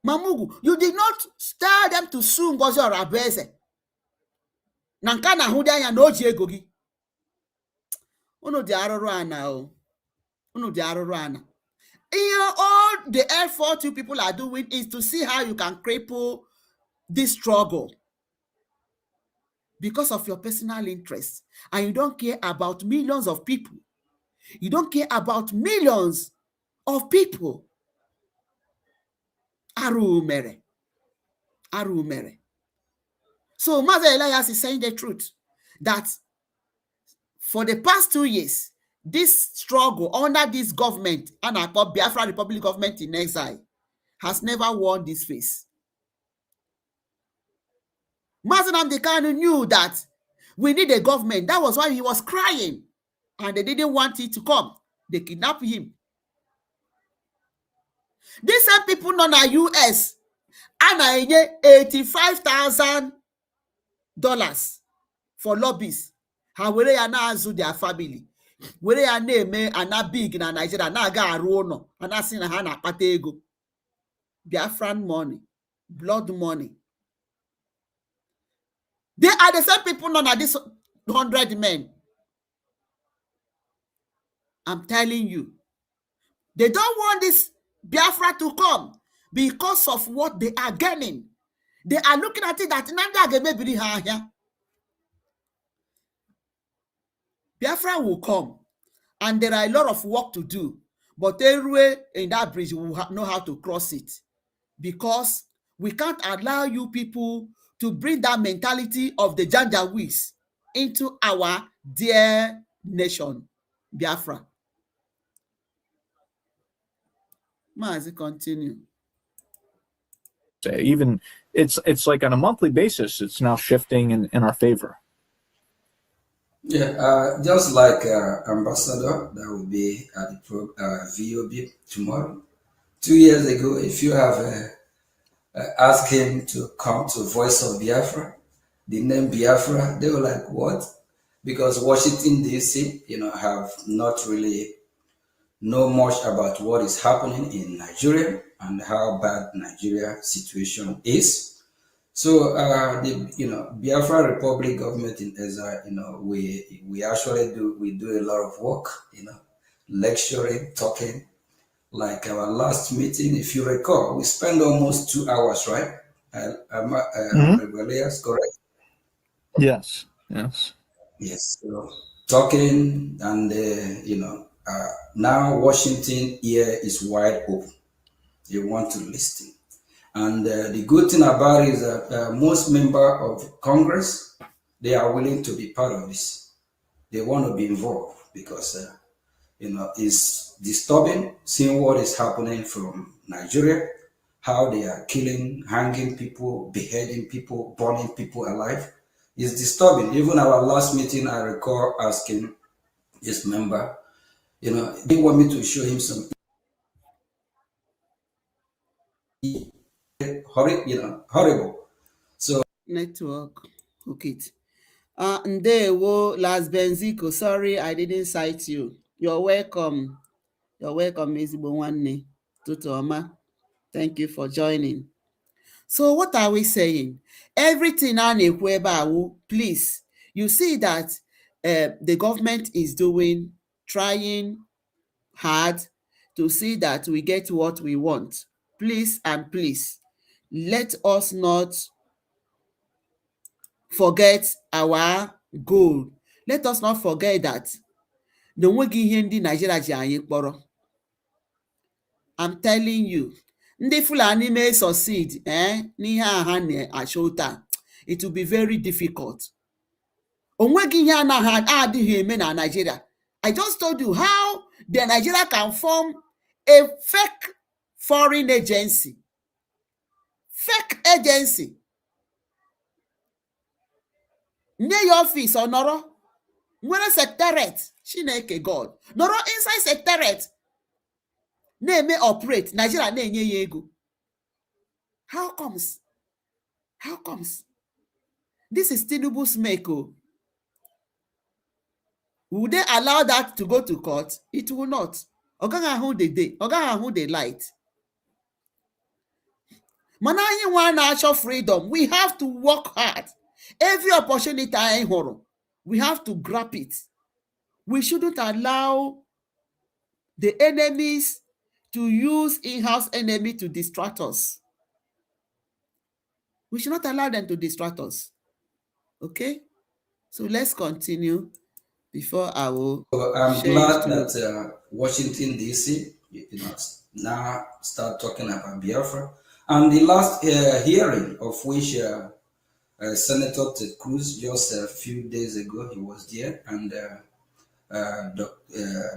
Mamugu, you did not tell them to sue Ngozi Orabeze? Nankana hudaya no jegogi. Uno di aroro ana. All the effort you people are doing is to see how you can cripple this struggle because of your personal interest, and you don't care about millions of people. You don't care about millions of people. Aru mere. So Maazị Elias is saying the truth that for the past 2 years, this struggle under this government, and I call Biafra Republic government in exile, has never won this face. Maazị Nnamdi Kanu knew that we need a government. That was why he was crying, and they didn't want it to come. They kidnapped him. These same people known as US and $85,000 for lobbies. Ha were ya na-azụ their family. Were ya na-eme ana big na Nigeria na-aga arụ ụlọ, anasị na ha na-akpata ego. Biafran money, blood money. They are the same people known as these 100 men. I'm telling you. They don't want this Biafra to come because of what they are gaining. They are looking at it that Biafra will come, and there are a lot of work to do, but everywhere in that bridge we will know how to cross it, because we can't allow you people to bring that mentality of the Janjaweeds into our dear nation, Biafra. Maazị, continue. say. Even it's like on a monthly basis, it's now shifting in our favor. Yeah, just like Ambassador that will be at the VOB tomorrow. 2 years ago, if you have asked him to come to Voice of Biafra, the name Biafra, they were like, what? Because Washington, D.C., have not really know much about what is happening in Nigeria and how bad Nigeria situation is. So the Biafra Republic government in exile, we actually do a lot of work, lecturing, talking. Like our last meeting, if you recall, we spent almost 2 hours, right? Correct? Yes. Yes. Yes. So, talking and now Washington ear is wide open. They want to listen. And the good thing about it is that most members of Congress, they are willing to be part of this. They want to be involved because, it's disturbing seeing what is happening from Nigeria, how they are killing, hanging people, beheading people, burning people alive. It's disturbing. Even our last meeting, I recall asking this member, they want me to show him some horrible. So Network. Hook it. Ndewo, Las Benzico. Sorry, I didn't cite you. You're welcome. You're welcome, Ezigbo Nwanne. Tutu Oma. Thank you for joining. So what are we saying? Everything a na-ekwu ebe a, please, you see that the government is trying hard to see that we get what we want. Please and please, let us not forget our goal. Let us not forget that na onweghị ihe ndị Nigeria ji anyị kpọrọ. I'm telling you, ndị Fulani may succeed n'ihe a ha na-achọ taa, it will be very difficult. Onweghị ihe anaghị adịghị eme na Nigeria. I just told you how the Nigeria can form a fake foreign agency. Fake agency. Nye ya office ọ nọrọ nwere secretariat, Chineke God, nọrọ inside secretariat na-eme operate, Nigeria na-enye ya ego. How comes? How comes? This is Tinubu's make. Will they allow that to go to court? It will not. Ọ gaghị ahụ the day, ọ gaghị ahụ the light. Mana anyị nwa na-achọ freedom, we have to work hard. Every opportunity anyị hụrụ, we have to grab it. We shouldn't allow the enemies to use in-house enemy to distract us. We should not allow them to distract us. Okay? So let's continue before I will. So I'm glad that Washington, D.C., now start talking about Biafra. And the last hearing of which Senator Ted Cruz, just a few days ago, he was there, and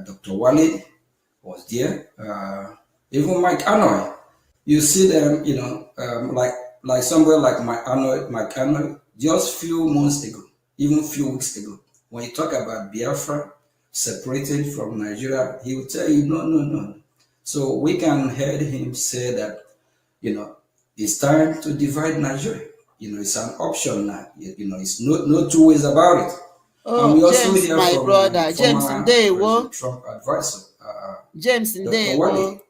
Dr. Walid was there. Even Mike Anoy, you see them, like somebody like Mike Anoy, just few months ago, even few weeks ago, when you talk about Biafra separated from Nigeria, he will tell you, no. So we can hear him say that, it's time to divide Nigeria. It's an option now. It's no two ways about it. Oh, and we also James, hear my from brother, James Ndewo. Trump advisor, James Dr. Ndewo. Wale.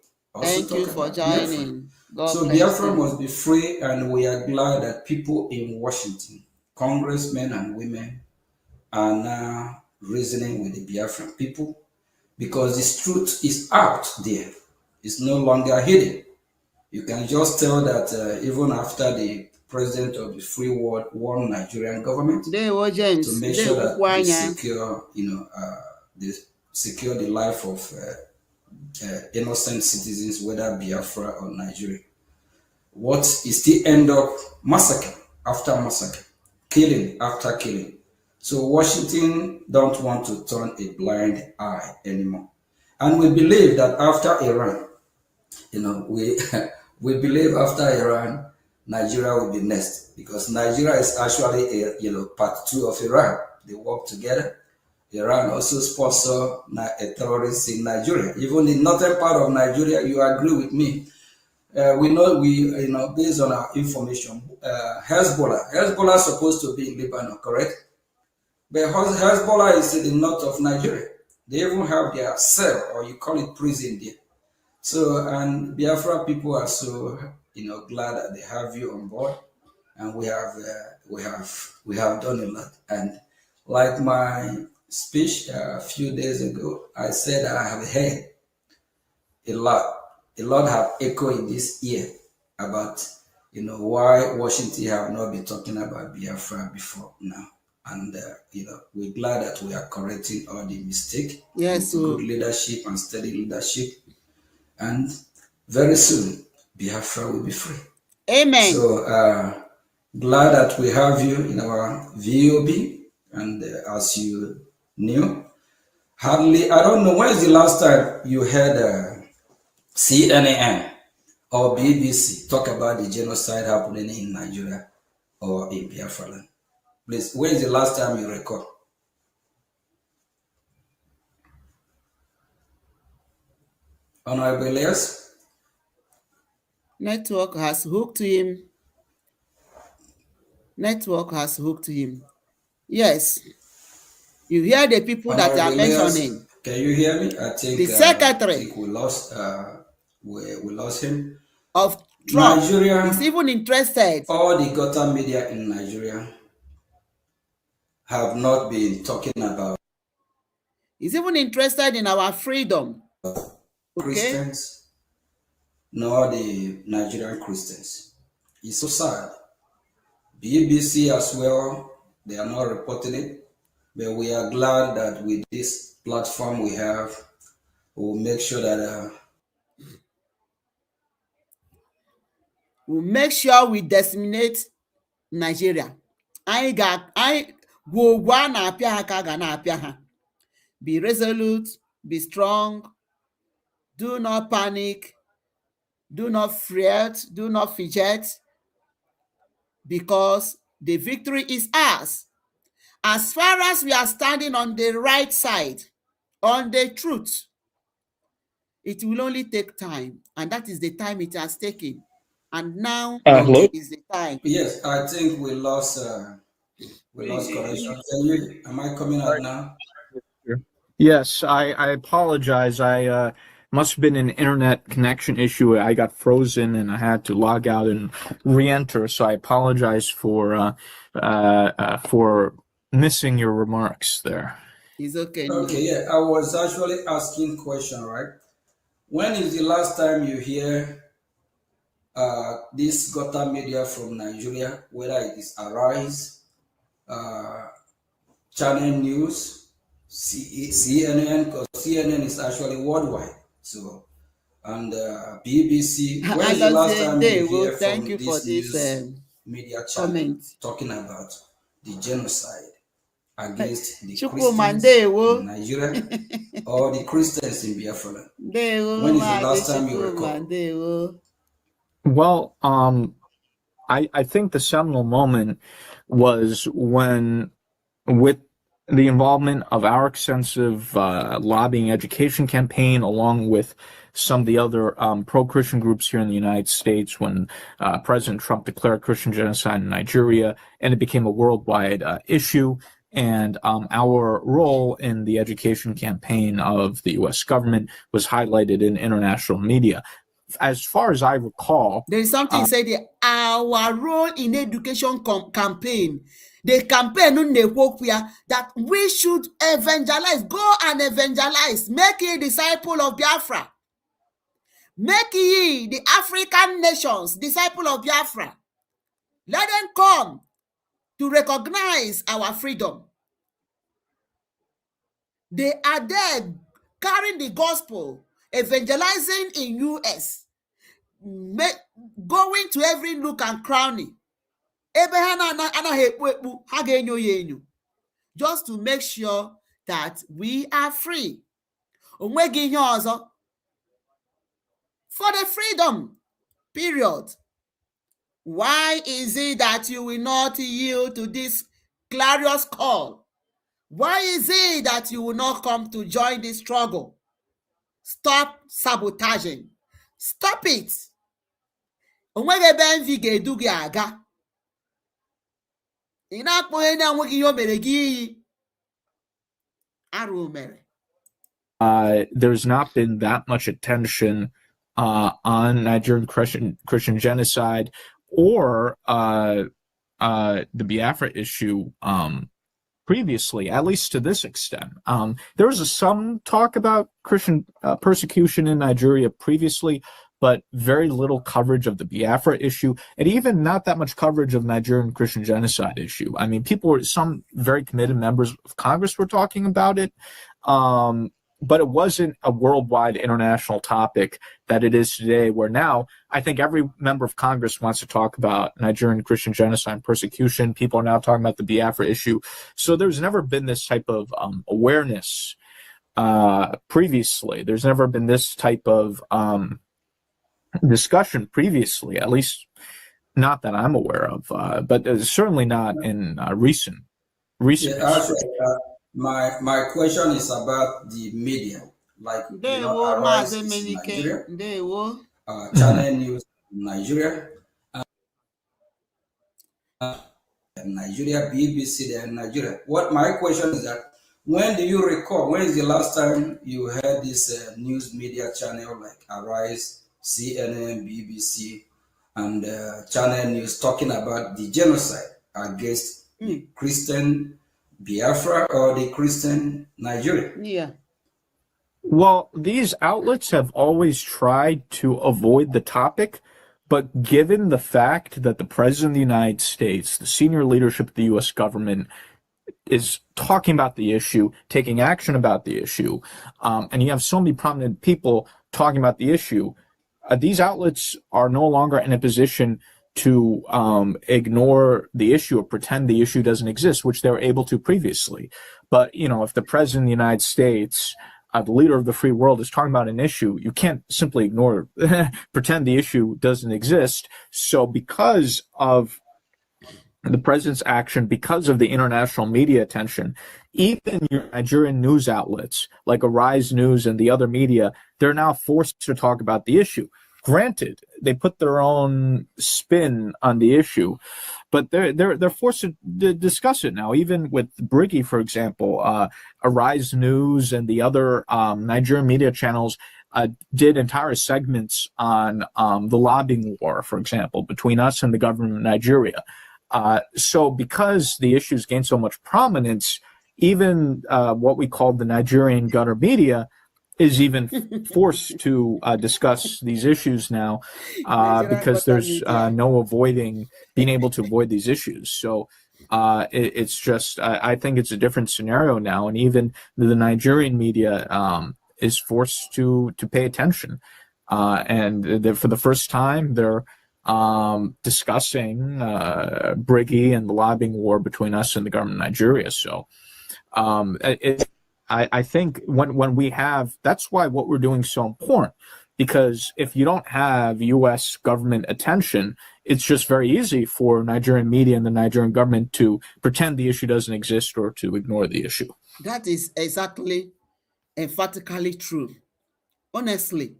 Thank you for joining. God so bless Biafra you. must be free, and we are glad that people in Washington, congressmen and women, are now reasoning with the Biafran people, because this truth is out there. It's no longer hidden. You can just tell that even after the president of the free world won Nigerian government James, to make sure that they secure, they secure the life of innocent citizens, whether Biafra or Nigeria. What is still end up massacre after massacre, killing after killing. So Washington don't want to turn a blind eye anymore. And we believe that after Iran, we we believe after Iran, Nigeria will be next because Nigeria is actually a part two of Iran. They work together. Iran also sponsor a terrorist in Nigeria. Even in northern part of Nigeria, you agree with me. We know based on our information, Hezbollah is supposed to be in Lebanon, correct? But Hezbollah is in the north of Nigeria. They even have their cell, or you call it prison there. So, and Biafra people are so glad that they have you on board, and we have done a lot. And like my speech a few days ago, I said I have heard a lot. A lot have echoed in this year about why Washington have not been talking about Biafra before now. And we're glad that we are correcting all the mistake Yes, with good leadership and steady leadership. And very soon, Biafra will be free. amen. So glad that we have you in our VOB. And as you knew, hardly, I don't know, when is the last time you heard CNN or BBC talk about the genocide happening in Nigeria or in Biafra land? Please, when is the last time you record? Honorable Elias? Network has hooked him. Network has hooked him. Yes. You hear the people that are mentioning. Can you hear me? I think the secretary we lost him. Of Trump Nigeria is even interested. All the gutter media in Nigeria have not been talking about. He's even interested in our freedom. Christians, nor the Nigerian Christians. It's so sad. BBC as well, they are not reporting it. But we are glad that with this platform we have, we'll make sure that we'll make sure we disseminate Nigeria. Be resolute, be strong, do not panic, do not fret, do not fidget, because the victory is ours. As far as we are standing on the right side, on the truth, it will only take time, and that is the time it has taken. And now Hello? is the time. yes, I think we lost connection. Am I coming out now? Yes, I apologize. I must have been an internet connection issue. I got frozen and I had to log out and re-enter. So I apologize for missing your remarks there. It's okay. Okay, yeah, I was actually asking question, right? When is the last time you hear this gutter media from Nigeria, whether it is Arise, Channel News, CNN, because CNN is actually worldwide. So, and BBC. When is the last time you hear from this news media channel talking about the genocide against the Christians in Nigeria or the Christians in Biafra land? When is the last time you recall? Well, I think the seminal moment was when, with the involvement of our extensive lobbying education campaign, along with some of the other pro-Christian groups here in the United States, when President Trump declared Christian genocide in Nigeria, and it became a worldwide issue. And our role in the education campaign of the U.S. government was highlighted in international media. As far as I recall, there is something said there. Our role in education campaign, the campaign that we should evangelize, go and evangelize, make ye disciple of Biafra, make ye the African nations disciple of Biafra. Let them come to recognize our freedom. They are there carrying the gospel, evangelizing in US, going to every nook and cranny, just to make sure that we are free. For the freedom, period. Why is it that you will not yield to this glorious call? Why is it that you will not come to join this struggle? Stop sabotaging. Stop it. Onweghị ebe envy ga-edu gị aga. Ị na-akpọ onye na-enweghị ihe o mere gị iyi. Arụ mere. There's not been that much attention on Nigerian Christian genocide or the Biafra issue previously, at least to this extent. There was some talk about Christian persecution in Nigeria previously, but very little coverage of the Biafra issue, and even not that much coverage of Nigerian Christian genocide issue. I mean, some very committed members of Congress were talking about it, but it wasn't a worldwide international topic that it is today, where now I think every member of Congress wants to talk about Nigerian Christian genocide and persecution. People are now talking about the Biafra issue. So there's never been this type of awareness previously. There's never been this type of discussion previously, at least not that I'm aware of, but certainly not in recent history. My question is about the media, like Arise in Nigeria, Channel News in Nigeria, Nigeria, BBC in Nigeria. What my question is that, when do you recall, when is the last time you heard this news media channel like Arise, CNN, BBC, and Channel News talking about the genocide against the Christian Biafra or the Christian Nigeria? Yeah. Well, these outlets have always tried to avoid the topic, but given the fact that the President of the United States, the senior leadership of the U.S. government, is talking about the issue, taking action about the issue, and you have so many prominent people talking about the issue, these outlets are no longer in a position to ignore the issue or pretend the issue doesn't exist, which they were able to previously. But, if the President of the United States, the leader of the free world, is talking about an issue, you can't simply ignore, pretend the issue doesn't exist. So because of the president's action, because of the international media attention, even your Nigerian news outlets like Arise News and the other media, they're now forced to talk about the issue. Granted, they put their own spin on the issue, but they're forced to discuss it now. Even with BRGIE, for example, Arise News and the other Nigerian media channels did entire segments on the lobbying war, for example, between us and the government of Nigeria. So because the issues gained so much prominence, even what we call the Nigerian gutter media is even forced to discuss these issues now because there's no being able to avoid these issues. So it's just, I think it's a different scenario now, and even the Nigerian media is forced to pay attention. And for the first time, they're discussing BRGIE and the lobbying war between us and the government of Nigeria. So I think when we have, that's why what we're doing is so important, because if you don't have U.S. government attention, it's just very easy for Nigerian media and the Nigerian government to pretend the issue doesn't exist or to ignore the issue. That is exactly, emphatically true. Honestly,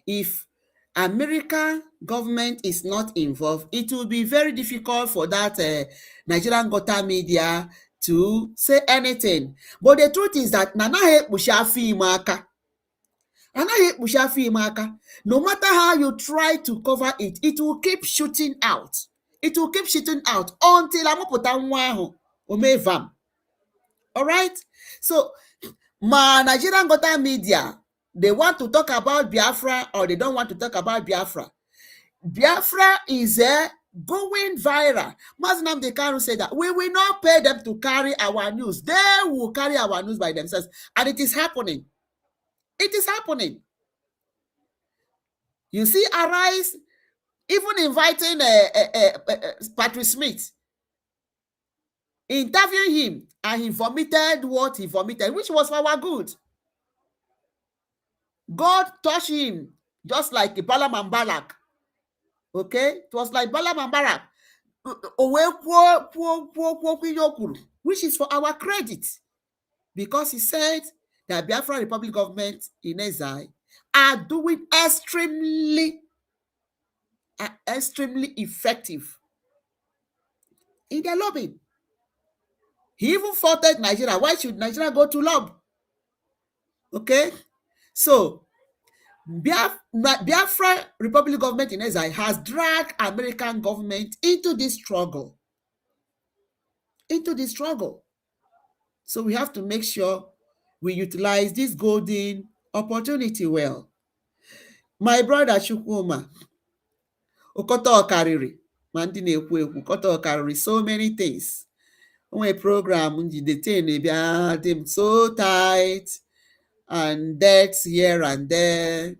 if American government is not involved, it will be very difficult for that Nigerian gutter media to say anything. But the truth is that no matter how you try to cover it, it will keep shooting out. It will keep shooting out until amụpụta nwa ahụ omevam. All right? So, Nigerian gutter media, they want to talk about Biafra or they don't want to talk about Biafra. Biafra is going viral. Mazi Nnamdi Kanu said that we will not pay them to carry our news. They will carry our news by themselves. And it is happening. It is happening. You see Arise even inviting Patrick Smith, interviewing him, and he vomited what he vomited, which was for our good. God touched him, just like Balaam and Balak. Okay, it was like Balaam and Barak, which is for our credit, because he said that Biafra Republic government in exile are doing extremely effective in their lobbying. He even faulted Nigeria. Why should Nigeria go to lob? Okay, so Biafra Republic government in exile has dragged American government into this struggle. So we have to make sure we utilize this golden opportunity well. My brother Chukwuma, Okota Okariri, ma ndị na-ekwu ekwu, Okota Okariri, so many things. Onwe program ji detain bịa dị m so tight, and deaths here and there.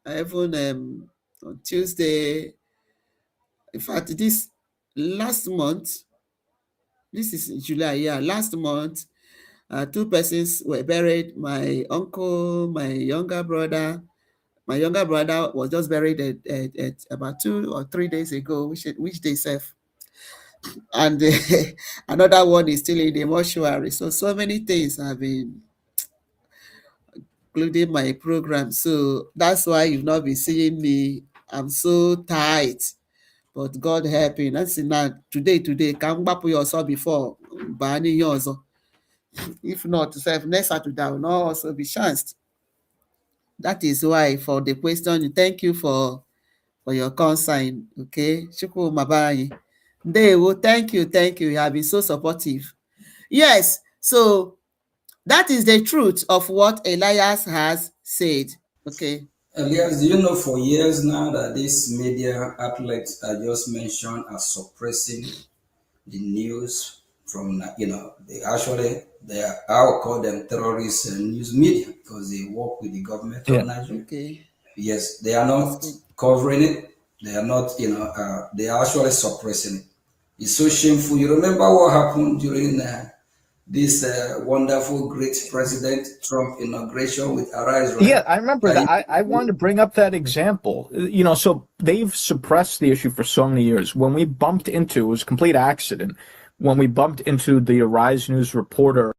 Even on Tuesday, in fact, this last month, this is July, yeah, last month, 2 persons were buried. My uncle, my younger brother. My younger brother was just buried at about 2 or 3 days ago, which they serve. And another one is still in the mortuary. So many things have been including my program. So that's why you've not been seeing me. I'm so tight. But God helping. That's now today, can gbapụ ya ọsọ before baa n'ihe ọzọ. If not, next Saturday I will not also be chanced. That is why for the question, thank you for your concern. Okay, Chukwuma Bayi. Ndewo, thank you. You have been so supportive. Yes, so that is the truth of what Elias has said. Okay. Elias, do you know for years now that these media outlets I just mentioned are suppressing the news from, I'll call them terrorist news media because they work with the government of Nigeria. Okay. Yes, they are not covering it. They are not, they are actually suppressing it. It's so shameful. You remember what happened during this wonderful, great President Trump inauguration with Arise, right? Yeah, I remember that. I wanted to bring up that example. So they've suppressed the issue for so many years. When we bumped into, it was a complete accident, when we bumped into the Arise News reporter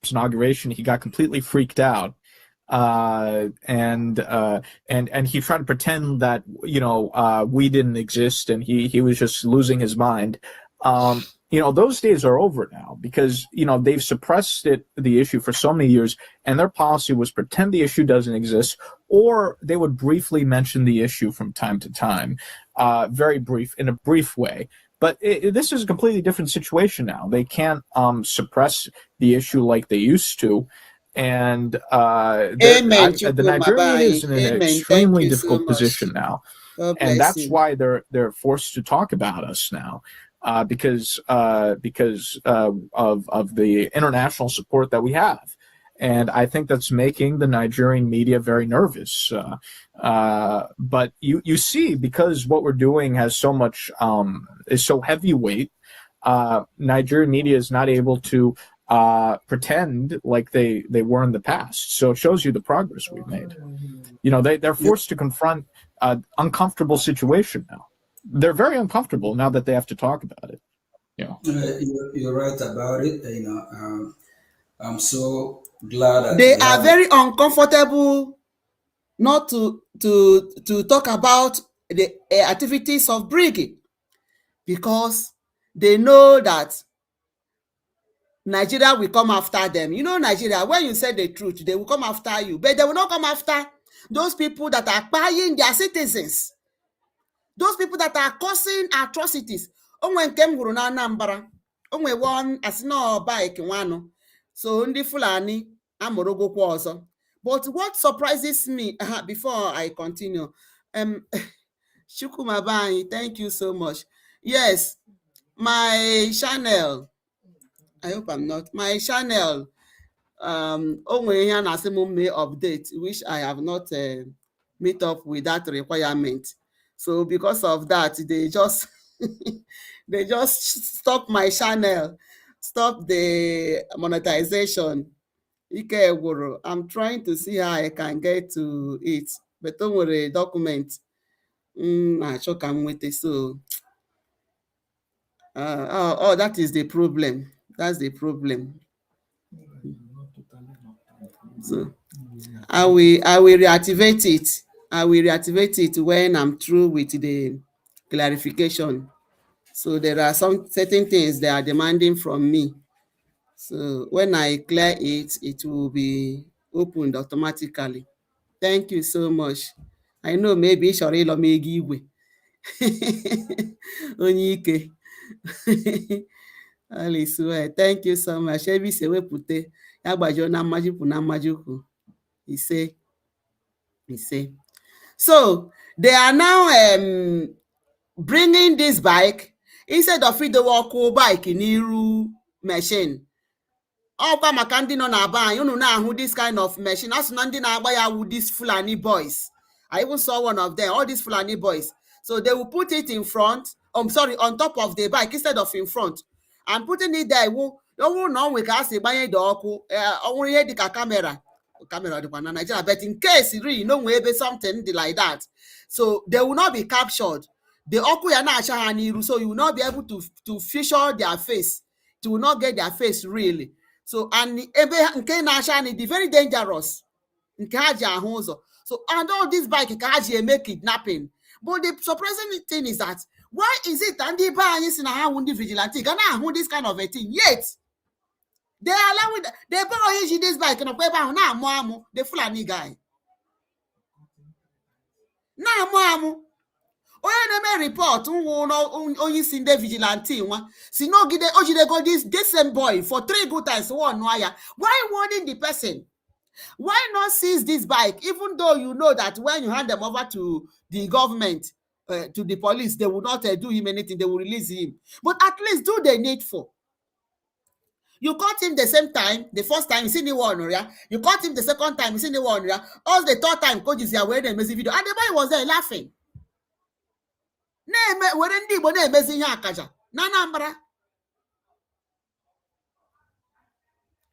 inauguration, he got completely freaked out. And he tried to pretend that, we didn't exist, and he was just losing his mind. Those days are over now because, they've suppressed the issue for so many years, and their policy was pretend the issue doesn't exist, or they would briefly mention the issue from time to time, in a brief way. But this is a completely different situation now. They can't suppress the issue like they used to. And the Nigerian media is in an extremely difficult position now. And that's why they're forced to talk about us now. Because of the international support that we have. And I think that's making the Nigerian media very nervous. But you see, because what we're doing has so much, is so heavyweight, Nigerian media is not able to pretend like they were in the past. So it shows you the progress we've made. They're forced to confront an uncomfortable situation now. They're very uncomfortable now that they have to talk about it. You're right about it. I'm so glad that they are very uncomfortable not to talk about the activities of BRGIE, because they know that Nigeria will come after them. Nigeria, when you say the truth, they will come after you, but they will not come after those people that are buying their citizens. Those people that are causing atrocities. Onwe nke m hụrụ na Anambra, onwe one asị bike nwanụ, so ndị Fulani amụrụgokwa ọzọ. But what surprises me, before I continue, Chukwuma Bayi, thank you so much. Yes, my channel, I hope I'm not, my channel, onwe ihe na-asị m may update, which I have not meet up with that requirement. So because of that, they just they just stop my channel, stop the monetization. I'm trying to see how I can get to it, but don't worry, document. na-achọ ka m nweta. So that is the problem. That's the problem. So I will reactivate it. I will reactivate it when I'm through with the clarification. So there are some certain things they are demanding from me. So when I clear it, it will be opened automatically. Thank you so much. I know maybe ị chọrọ ịlọ m ego igwe. Onye ike. Alice, well, thank you so much. Ebe isi ewepụta ya gbajuo na mmajikwu na mmajikwu ise. So they are now bringing this bike instead of idowe ọkụ bike n'iru machine. Ọkwa maka ndị nọ na-aba anyị, unu na-ahụ this kind of machine. Asụ na ndị na-agba ya wu these Fulani boys. I even saw one of them, all these Fulani boys. So they will put it in front, on top of the bike instead of in front. And putting it there, no we can say gbanye the ọkụ, ọnwụrụ ihe dịka camera dịkwa na Nigeria, but in case really no ebe something like that. So they will not be captured. The ọkụ ya na-acha ha n'iru, so you will not be able to feature their face. You will not get their face really. So and ebe nke na-acha and it is very dangerous. Nke ha ji ahụ ụzọ. So and all this bike ka ha ji eme kidnapping. But the surprising thing is that why is it that ndị be anyị si na ha wụ ndị vigilante ga na-ahụ this kind of a thing, yet they allow it, they borrow iji this bike na ebe ahụ na-amụ amụ, the Fulani guy na-amụ amụ. Onye na-eme report nwụ onye isi ndị vigilante nwa si n'ogide o jidego this same boy for 3 good times one ya. Why warning the person? Why not seize this bike, even though you know that when you hand them over to the government, to the police, they will not do him anything, they will release him. But at least do the needful. You caught him the same time, the first time, you see the one, you caught him the second time, you see the one, all the third time, coaches are wearing a messy video, and the boy was there laughing. Were ndị Igbo na-emezi ihe akaja na Anambra.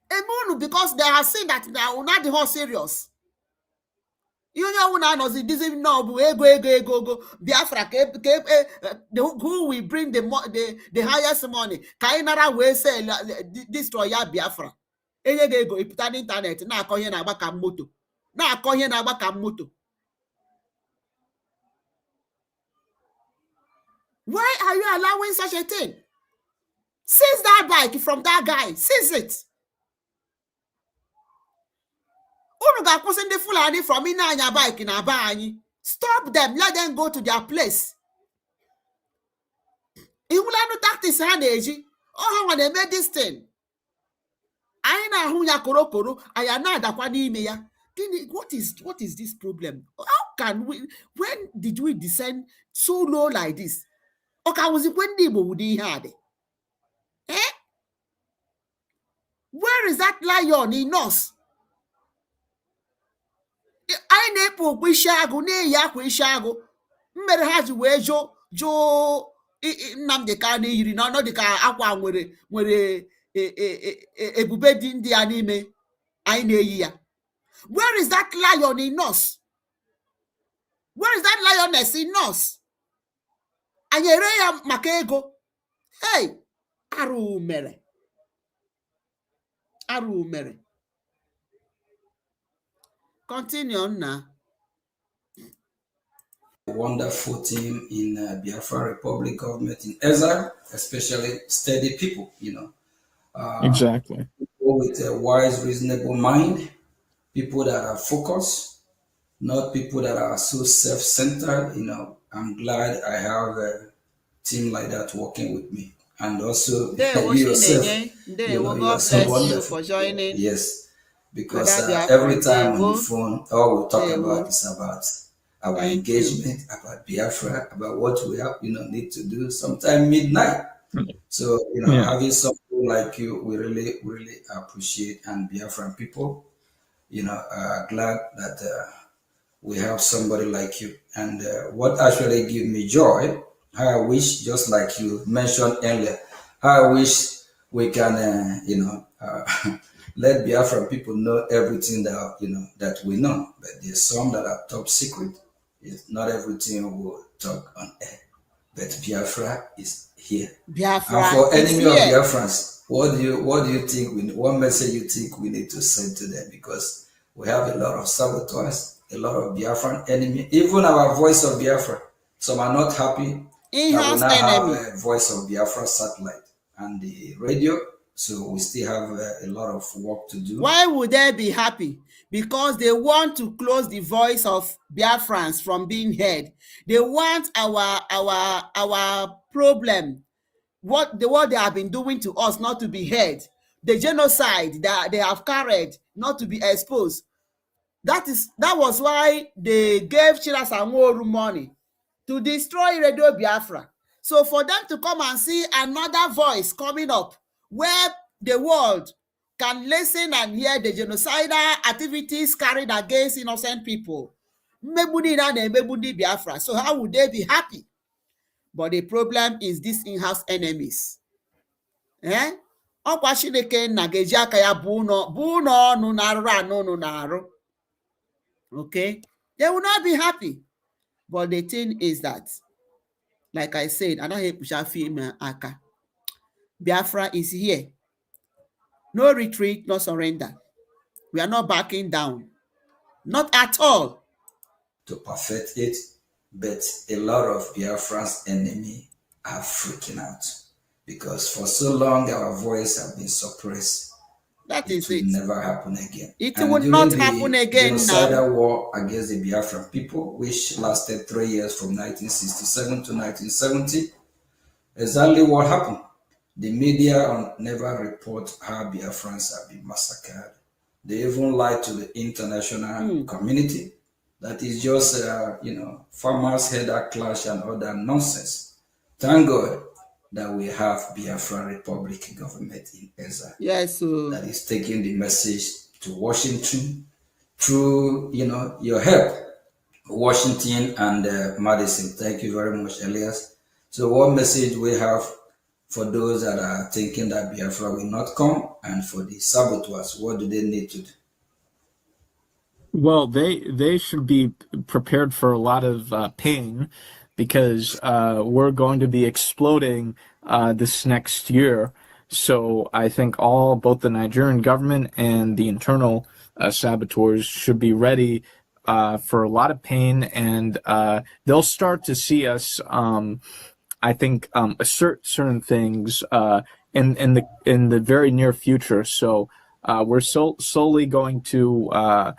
Emunu, because they have seen that they are not the whole serious. You know, na-anọzi dizi no bụ ego Biafra who will bring the highest money ka anyị nara wee sell destroy ya Biafra. Enye ga ego ịpụta n'ịntanetị na-akọ ihe na-agba ka moto. Why are you allowing such a thing? Seize that bike from that guy. Seize it. Unu ga-akwụsị ndị Fulani from ị na-anya bike na be anyị. Stop them. Let them go to their place. Ihụlanụ tactics ha na-eji. Ha nwa na-eme this thing. Anyị na-ahụ ya korokoro, anyị na-adakwa n'ime ya. What is this problem? How can we, when did we descend so low like this? Ọka wụzikwe ndị Igbo ụdị ihe a dị. Where is that lion in us? Anyị na-ekpu okpu isi agụ, na-eyi akwa isi agụ. Mmere ha ji wee jụụ Nnamdi Kanu yiri na ọnọdụ ka akwa nwere ebube dị ndị ya n'ime anyị na-eyi ya. Where is that lion in us? Where is that lioness in us? Anyị ere ya maka ego. Hey, arụ mere. Continue on now. Wonderful team in Biafra Republic government in exile, especially steady people, Exactly. People with a wise, reasonable mind, people that are focused, not people that are so self-centered. I'm glad I have a team like that working with me. And also you yourself, you are so wonderful for joining. Yes. Because every time on the phone, all we talk about is about our engagement, about Biafra, about what we have, need to do sometime midnight. So, having something like you, we really, really appreciate, and Biafran people, glad that we have somebody like you. And what actually gives me joy, how I wish, just like you mentioned earlier, how I wish we can, let Biafran people know everything that that we know, but there's some that are top secret. Not everything will talk on air, but Biafra is here. And Biafra for is enemy of here. Biafrans, what do you think what message you think we need to send to them? Because we have a lot of saboteurs, a lot of Biafran enemy, even our voice of Biafra. Some are not happy that we In-house now have enemy. a voice of Biafra satellite and the radio. So we still have a lot of work to do. Why would they be happy? Because they want to close the voice of Biafrans from being heard. They want our problem, what they have been doing to us, not to be heard. The genocide that they have carried, not to be exposed. That was why they gave Chilas Anworu money to destroy Radio Biafra. So for them to come and see another voice coming up where the world can listen and hear the genocidal activities carried against innocent people. Biafra. So how would they be happy? But the problem is these in-house enemies. Ọkwa Chineke nna ga-eji aka ya bụ ụlọ ọnụ na arụrụ anụ ụnụ na-arụ. Okay? They will not be happy. But the thing is that, like I said, anaghị ekpucha afọ ime aka. Biafra is here. No retreat, no surrender. We are not backing down. Not at all. To perfect it, but a lot of Biafran's enemy are freaking out because for so long our voice have been suppressed. That It is will it. never happen again. It And will during not the happen again now. genocidal war against the Biafran people, which lasted 3 years from 1967 to 1970, exactly what happened. The media never report how Biafrans have been massacred. They even lied to the international community. That is just, farmers' header clash and other nonsense. Thank God that we have Biafra Republic government in exile. Yes. That is taking the message to Washington through, your help, Washington and Madison. Thank you very much, Elias. So what message we have for those that are thinking that Biafra will not come, and for the saboteurs, what do they need to do? Well, they should be prepared for a lot of pain because we're going to be exploding this next year. So I think both the Nigerian government and the internal saboteurs should be ready for a lot of pain, and they'll start to see us. I think assert certain things in the very near future. So we're slowly going to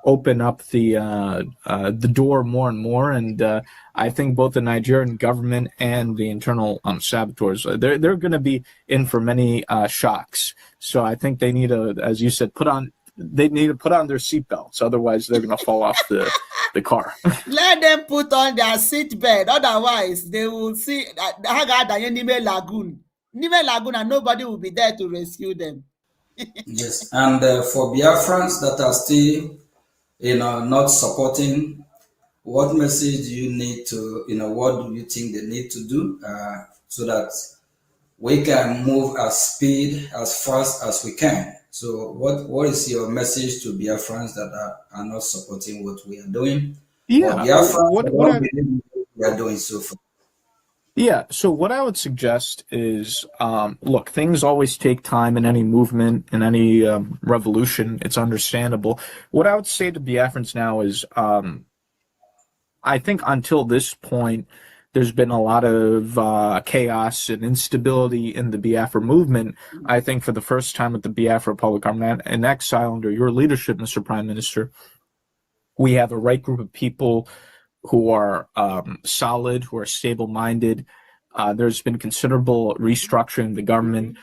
open up the door more and more, and I think both the Nigerian government and the internal saboteurs they're going to be in for many shocks. So I think they need to, as you said, put on their seatbelts, otherwise they're going to fall off the car. Let them put on their seat belt, otherwise they will see Nime Lagoon, and nobody will be there to rescue them. Yes, and for Biafrans that are still, not supporting, what message do you need to, what do you think they need to do so that we can move as fast as we can? So what is your message to Biafrans that are not supporting what we are doing? Yeah, or Biafrans that what don't believe what we are doing so far? Yeah, so what I would suggest is, look, things always take time in any movement, in any revolution. It's understandable. What I would say to Biafrans now is, I think until this point, there's been a lot of chaos and instability in the Biafra movement. I think for the first time with the Biafra Republic Armed in exile under your leadership, Mr. Prime Minister, we have a right group of people who are solid, who are stable-minded. There's been considerable restructuring of the government,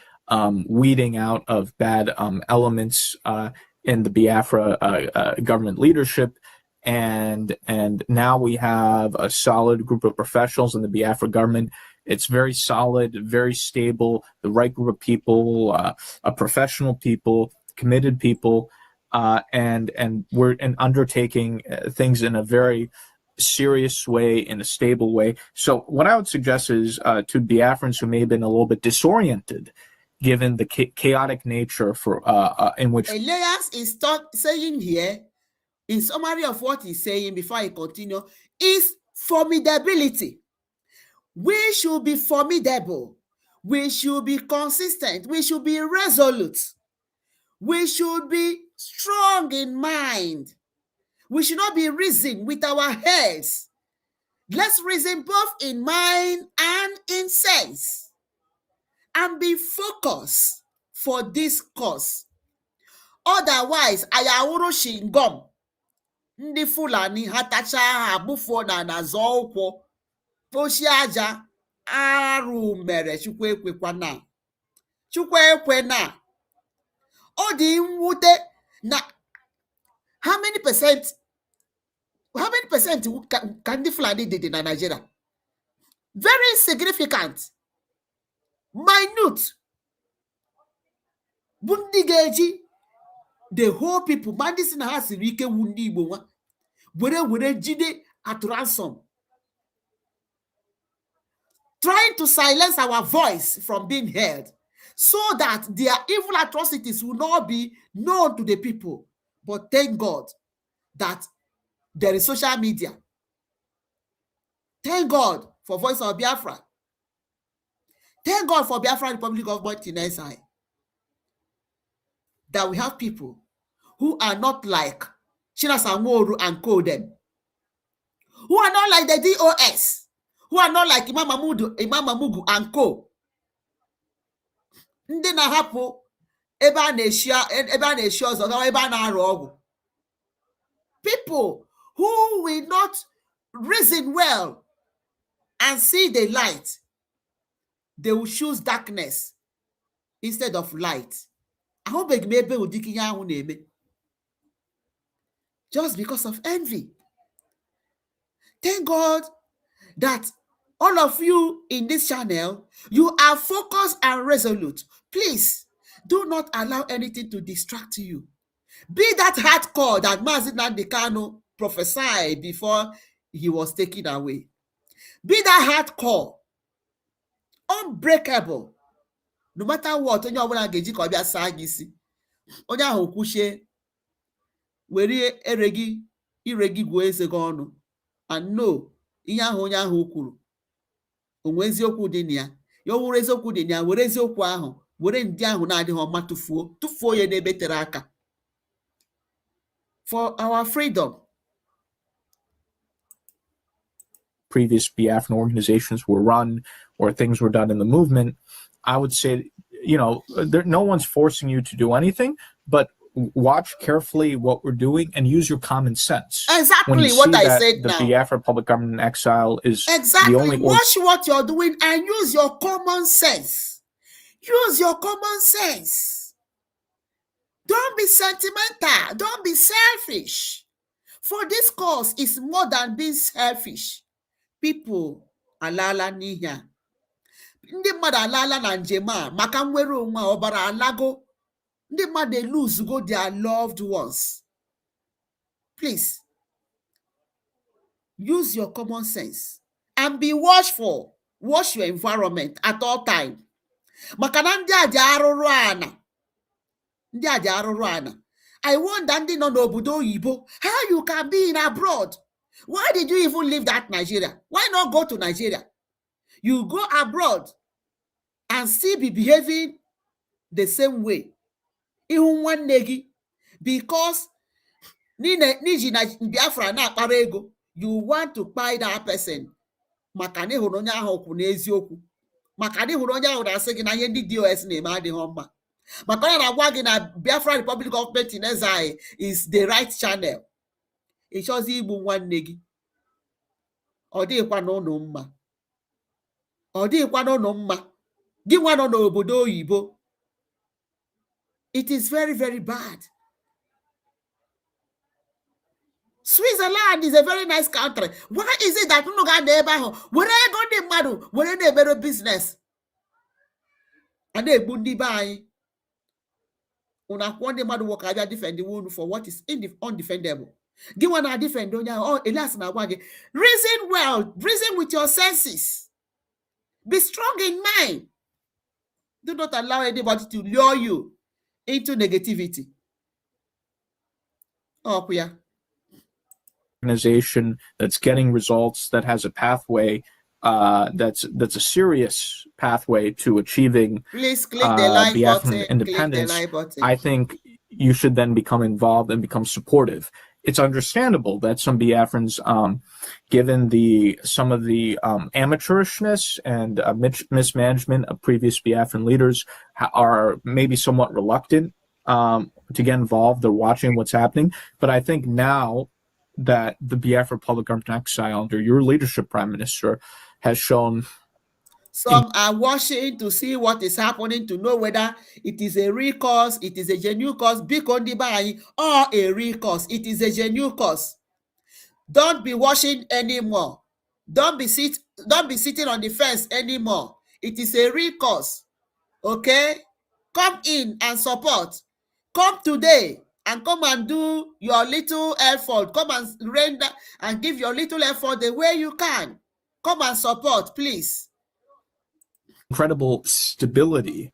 weeding out of bad elements in the Biafra government leadership, and now we have a solid group of professionals in the Biafra government. It's very solid, very stable, the right group of people, professional people, committed people, and we're undertaking things in a very serious way, in a stable way. So what I would suggest is to Biafrans who may have been a little bit disoriented, given the chaotic nature in which Elias is saying here, in summary of what he's saying before I continue, is formidability. We should be formidable. We should be consistent. We should be resolute. We should be strong in mind. We should not be reasoning with our heads. Let's reason both in mind and in sense. And be focused for this cause. Otherwise, ayawuru shingom. Ndị Fulani ha tachaa ha bụfuo na n'azọ ụkwụ kpochie aja arụ mere Chukwu ekwekwana. Chukwu ekwena. Ọ dị mwute na how many percent ka ndị Fulani dị na Nigeria? Very significant, minute. Bụ ndị ga-eji the whole people ma ndị si na ha siri ike wu ndị Igbo nwa were jide at ransom, trying to silence our voice from being heard so that their evil atrocities will not be known to the people. But thank God that there is social media. Thank God for Voice of Biafra. Thank God for Biafra Republic Government in exile. That we have people who are not like Chinasanworu and Kodem, who are not like the DOS, who are not like Imam Mamugu and Co. Ndị na-ahapụ ebe a na-eshi ọzọ gawa ebe a na-arụ ọgwụ. People who will not reason well and see the light, they will choose darkness instead of light. Ahụbeghị m ebe ụdịka ihe ahụ na-eme. Just because of envy. Thank God that all of you in this channel, you are focused and resolute. Please, do not allow anything to distract you. Be that hardcore that Mazi Nnamdi Kanu prophesied before he was taken away. Be that hardcore, unbreakable. No matter what, onye ọbụla ga-eji ka ọ bịa saa gị isi. Onye ahụ kwuchie, were ire gị gwuo eze gị ọnụ. And no, ihe ahụ onye ahụ kwuru onwe eziokwu dị na ya. Ya ọ wụrụ eziokwu dị na ya, were eziokwu ahụ, were ndị ahụ na-adịghị ọma tụfuo ya n'ebe tere aka. For our freedom. Previous Biafran organizations were run or things were done in the movement, I would say, no one's forcing you to do anything, but watch carefully what we're doing and use your common sense. Exactly what I said now. The Biafra Public Government in Exile is exactly the only... Watch what you're doing and use your common sense. Use your common sense. Don't be sentimental. Don't be selfish. For this cause is more than being selfish. People alala n'ihe. Ndị mmadụ alala na njem a maka nwere onwe ọbara alago. Ndị mmadụ lose go their loved ones. Please, use your common sense and be watchful. Watch your environment at all time. Maka na ndị a dị arụrụ ana. Ndị a dị arụrụ ana. I wonder ndị nọ n'obodo oyibo, how you can be in abroad. Why did you even leave that Nigeria? Why not go to Nigeria? You go abroad and still be behaving the same way. Ihu nwanne gị, because n'iji na Biafra na-akpara ego, you want to buy that person. Maka na ịhụrụ onye ahụ kwụ n'eziokwu. Maka na ịhụrụ onye ahụ na-asị gị na ihe ndị DOS na-eme adịghị mma. Maka na na-agwa gị na Biafra Republic Government in Exile is the right channel. Ị chọzi igbu nwanne gị. Ọ dịghịkwa n'ụlọ mma. Ọ dịghịkwa n'ụlọ mma. Gị nwa nọ n'obodo oyibo. It is very, very bad. Switzerland is a very nice country. Why is it that unu ga na ebe ahụ were ego ndị mmadụ were na-emere business? A na-egbu ndị be anyị. Unu akwụkwọ ndị mmadụ nwoke abịa defend unu for what is undefendable. Gị nwa na defend onye ahụ. Elias na-agwa gị, reason well, reason with your senses. Be strong in mind. Do not allow anybody to lure you into negativity. Oh, yeah. organization that's getting results, that has a pathway, that's a serious pathway to achieving Please click the like Biafran button. Click the independence, like button. I think you should then become involved and become supportive. It's understandable that some Biafrans, given some of the amateurishness and mismanagement of previous Biafran leaders, are maybe somewhat reluctant to get involved. They're watching what's happening. But I think now that the Biafra Republic Government exile under your leadership, Prime Minister, has shown. Some are watching to see what is happening, to know whether it is a real cause, it is a genuine cause, or a real cause. It is a genuine cause. Don't be watching anymore. Don't be sitting on the fence anymore. It is a real cause. Okay? Come in and support. Come today and come and do your little effort. Come and render and give your little effort the way you can. Come and support, please. Incredible stability,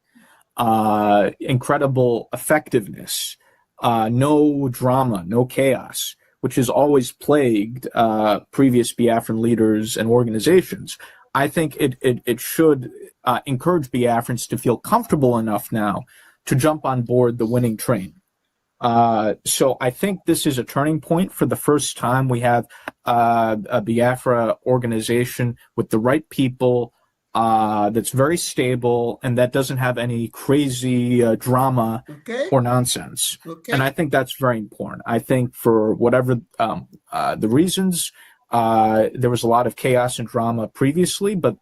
incredible effectiveness, no drama, no chaos, which has always plagued previous Biafran leaders and organizations. I think it should encourage Biafrans to feel comfortable enough now to jump on board the winning train. So I think this is a turning point. For the first time, we have a Biafra organization with the right people, that's very stable and that doesn't have any crazy drama or nonsense. And I think that's very important. I think for whatever the reasons, there was a lot of chaos and drama previously, but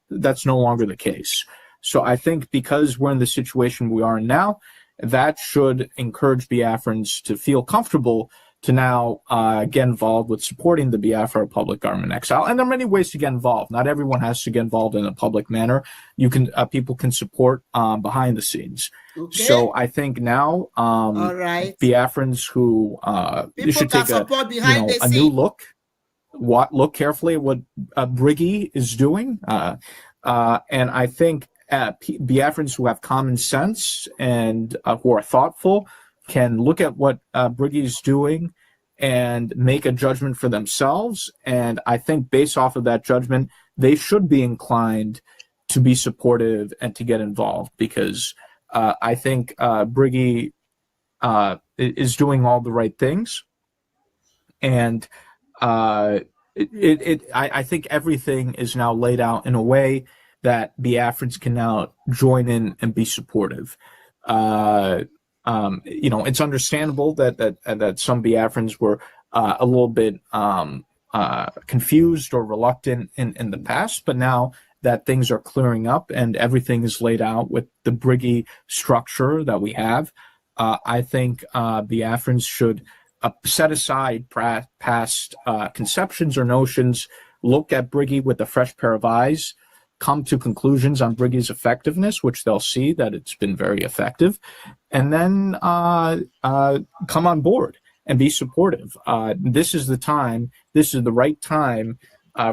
that's no longer the case. So I think because we're in the situation we are in now, that should encourage Biafrans to feel comfortable to now get involved with supporting the Biafra Republic Government exile. And there are many ways to get involved. Not everyone has to get involved in a public manner. You can people can support behind the scenes. So I think now Biafrans who should take a new look. Look carefully at what BRGIE is doing. And I think Biafrans who have common sense and who are thoughtful can look at what BRGIE is doing and make a judgment for themselves. And I think based off of that judgment, they should be inclined to be supportive and to get involved, because I think BRGIE is doing all the right things. And I think everything is now laid out in a way that Biafrans can now join in and be supportive. It's understandable that some Biafrans were a little bit confused or reluctant in the past, but now that things are clearing up and everything is laid out with the BRGIE structure that we have, I think Biafrans should set aside past conceptions or notions, look at BRGIE with a fresh pair of eyes, come to conclusions on BRGIE's effectiveness, which they'll see that it's been very effective, and then come on board and be supportive. This is the time. This is the right time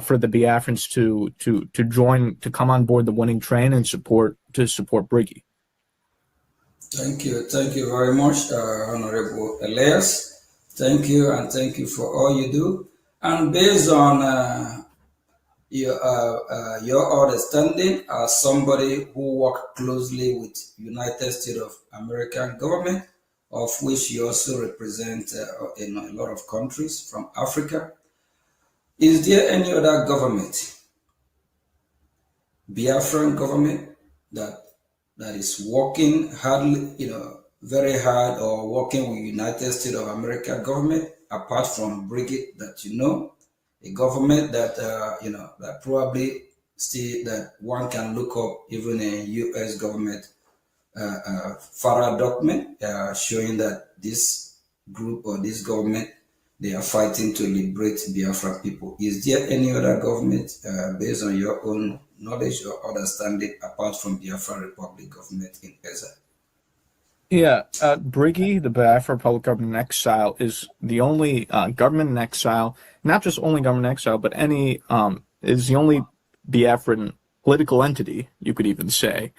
for the Biafrans to join, to come on board the winning train and support BRGIE. Thank you very much, Honorable Elias. Thank you, and thank you for all you do. And based on your understanding as somebody who worked closely with United States of American government, of which you also represent in a lot of countries from Africa, is there any other government, Biafran government, that is working hardly, very hard, or working with United States of America government, apart from BRGIE, that a government that that probably still that one can look up, even a U.S. government FARA document showing that this group or this government, they are fighting to liberate Biafra people. Is there any other government, based on your own knowledge or understanding, apart from Biafra Republic government in exile? Yeah, BRGIE, the Biafra Republic Government in Exile, is the only government in exile, not just only government in exile, but is the only Biafran political entity, you could even say,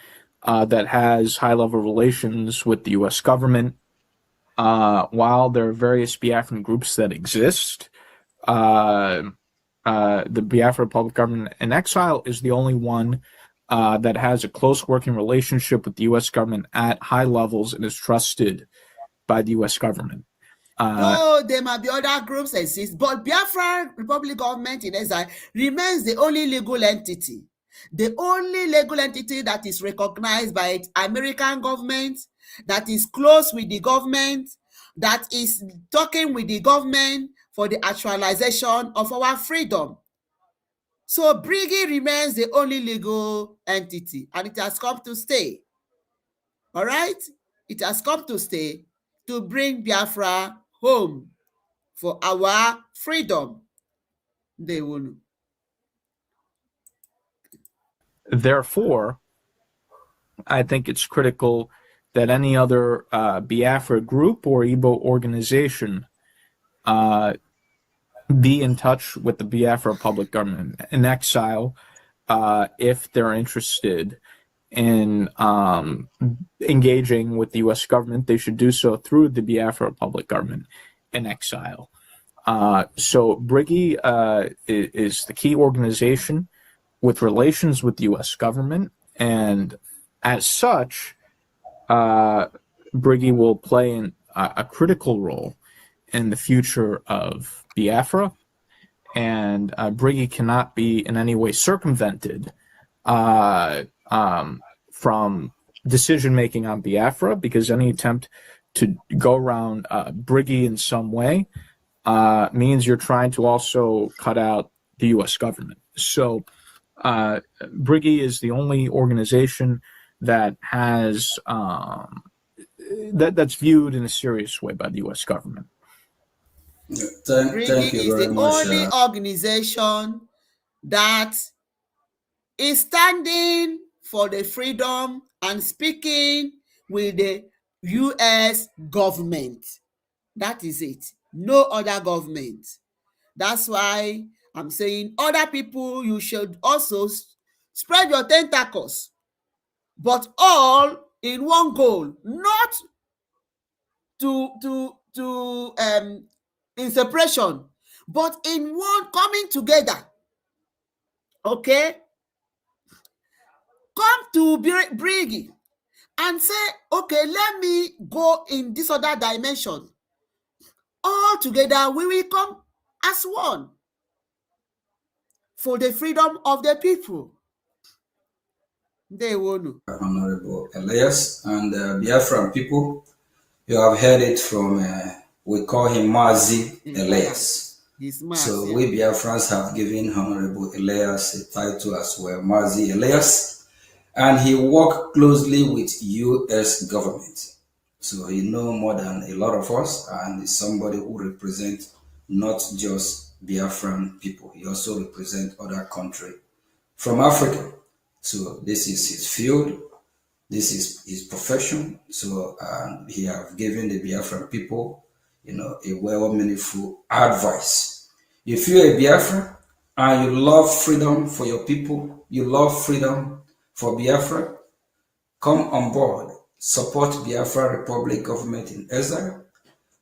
that has high-level relations with the U.S. government. While there are various Biafran groups that exist, the Biafra Republic government in exile is the only one that has a close working relationship with the U.S. government at high levels and is trusted by the U.S. government. Though there might be other groups exist, but Biafra Republic government in exile remains the only legal entity. The only legal entity that is recognized by American government, that is close with the government, that is talking with the government for the actualization of our freedom. So BRGIE remains the only legal entity, and it has come to stay. All right? It has come to stay to bring Biafra home for our freedom. Ndewonu. Therefore, I think it's critical that any other Biafra group or Igbo organization be in touch with the Biafra public government in exile if they're interested in engaging with the U.S. government. They should do so through the Biafra public government in exile. So BRGIE is the key organization with relations with the U.S. government, and as such, BRGIE will play a critical role in the future of Biafra, and BRGIE cannot be in any way circumvented from decision-making on Biafra, because any attempt to go around BRGIE in some way means you're trying to also cut out the U.S. government. So BRGIE is the only organization that has that's viewed in a serious way by the U.S. government. Thank BRGIE you is very the much. only organization that is standing for the freedom and speaking with the U.S. government. That is it. No other government. That's why I'm saying other people, you should also spread your tentacles, but all in one goal, not in separation, but in one, coming together. Okay? Come to BRGIE and say, okay, let me go in this other dimension. All together, we will come as one for the freedom of the people. They won't. Honorable Elias and Biafran people, you have heard it from, we call him Mazi Elias. So we Biafrans have given Honorable Elias a title as well, Mazi Elias, and he worked closely with U.S. government. So he knows more than a lot of us, and is somebody who represents not just Biafran people. He also represents other countries from Africa. So this is his field. This is his profession. So he have given the Biafran people, a well meaningful advice. If you're a Biafra and you love freedom for your people, you love freedom for Biafra, come on board. Support Biafra Republic government in exile.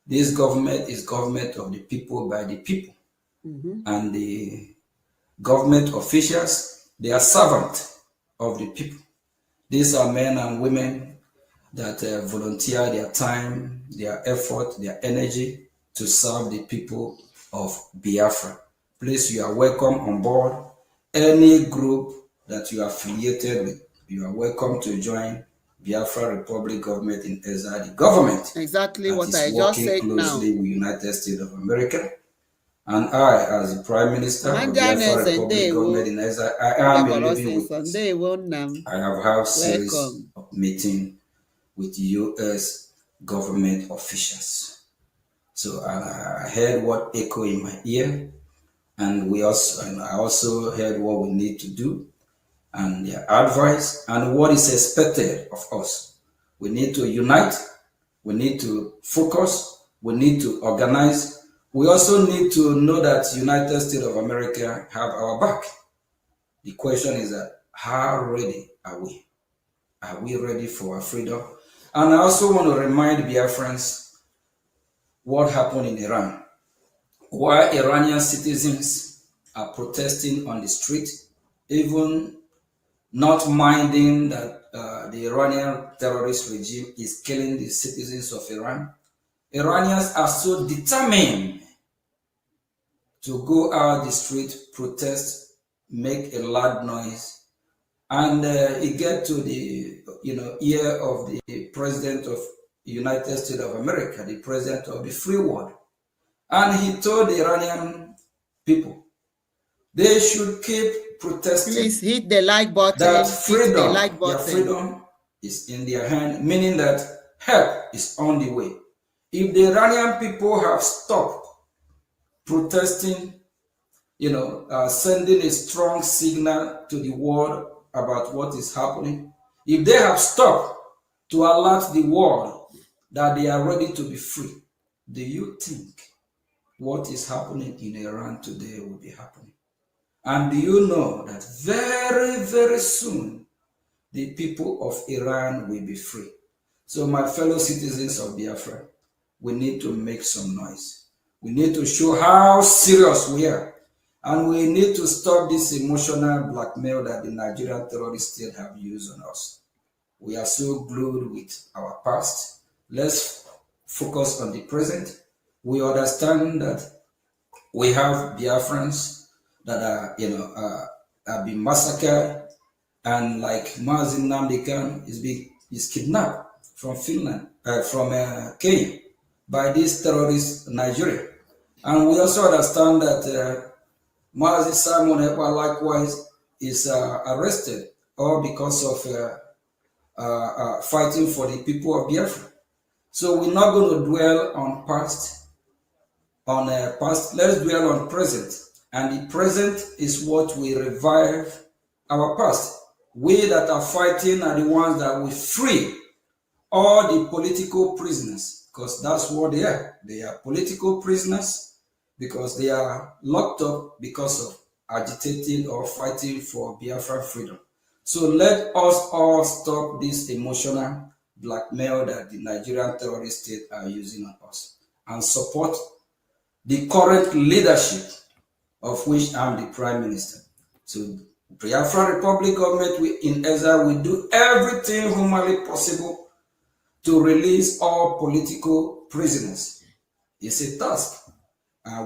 This government is government of the people by the people. And the government officials, they are servants of the people. These are men and women that volunteer their time, their effort, their energy to serve the people of Biafra. Please, you are welcome on board. Any group that you are affiliated with, you are welcome to join Biafra Republic government in exile. The government exactly what I is just working said closely now. with United States of America. And I, as the Prime Minister of Biafra Republic government in exile, I am a living witness. I have had series of meetings with U.S. government officials. So I heard what echo in my ear, and I also heard what we need to do, and their advice, and what is expected of us. We need to unite. We need to focus. We need to organize. We also need to know that United States of America have our back. The question is that how ready are we? Are we ready for our freedom? And I also want to remind Biafrans what happened in Iran. while Iranian citizens are protesting on the street, even not minding that the Iranian terrorist regime is killing the citizens of Iran. Iranians are so determined to go out the street, protest, make a loud noise, and it get to the ear of the president of the United States of America, the president of the free world, and he told the Iranian people they should keep protesting. Please hit the like That button. Hit the freedom, like their button. freedom is in their hand, meaning that help is on the way. If the Iranian people have stopped protesting, sending a strong signal to the world about what is happening, if they have stopped to alert the world that they are ready to be free, do you think what is happening in Iran today will be happening? And do you know that very, very soon the people of Iran will be free? So, my fellow citizens of Biafra, we need to make some noise. We need to show how serious we are. And we need to stop this emotional blackmail that the Nigerian terrorist state have used on us. We are so glued with our past. Let's focus on the present. We understand that we have Biafrans that are, have been massacred, and like Mazin Namdekan is kidnapped from Finland, from Kenya, by these terrorists Nigeria. And we also understand that Mazi Simon Ekpa likewise is arrested, all because of fighting for the people of Biafra. So we're not going to dwell on past, let's dwell on present. And the present is what we revive our past. We that are fighting are the ones that will free all the political prisoners, because that's what they are. They are political prisoners because they are locked up because of agitating or fighting for Biafra freedom. So let us all stop this emotional blackmail that the Nigerian terrorist state are using on us and support the current leadership, of which I'm the Prime Minister. So Biafra Republic government in exile will do everything humanly possible to release all political prisoners. It's a task.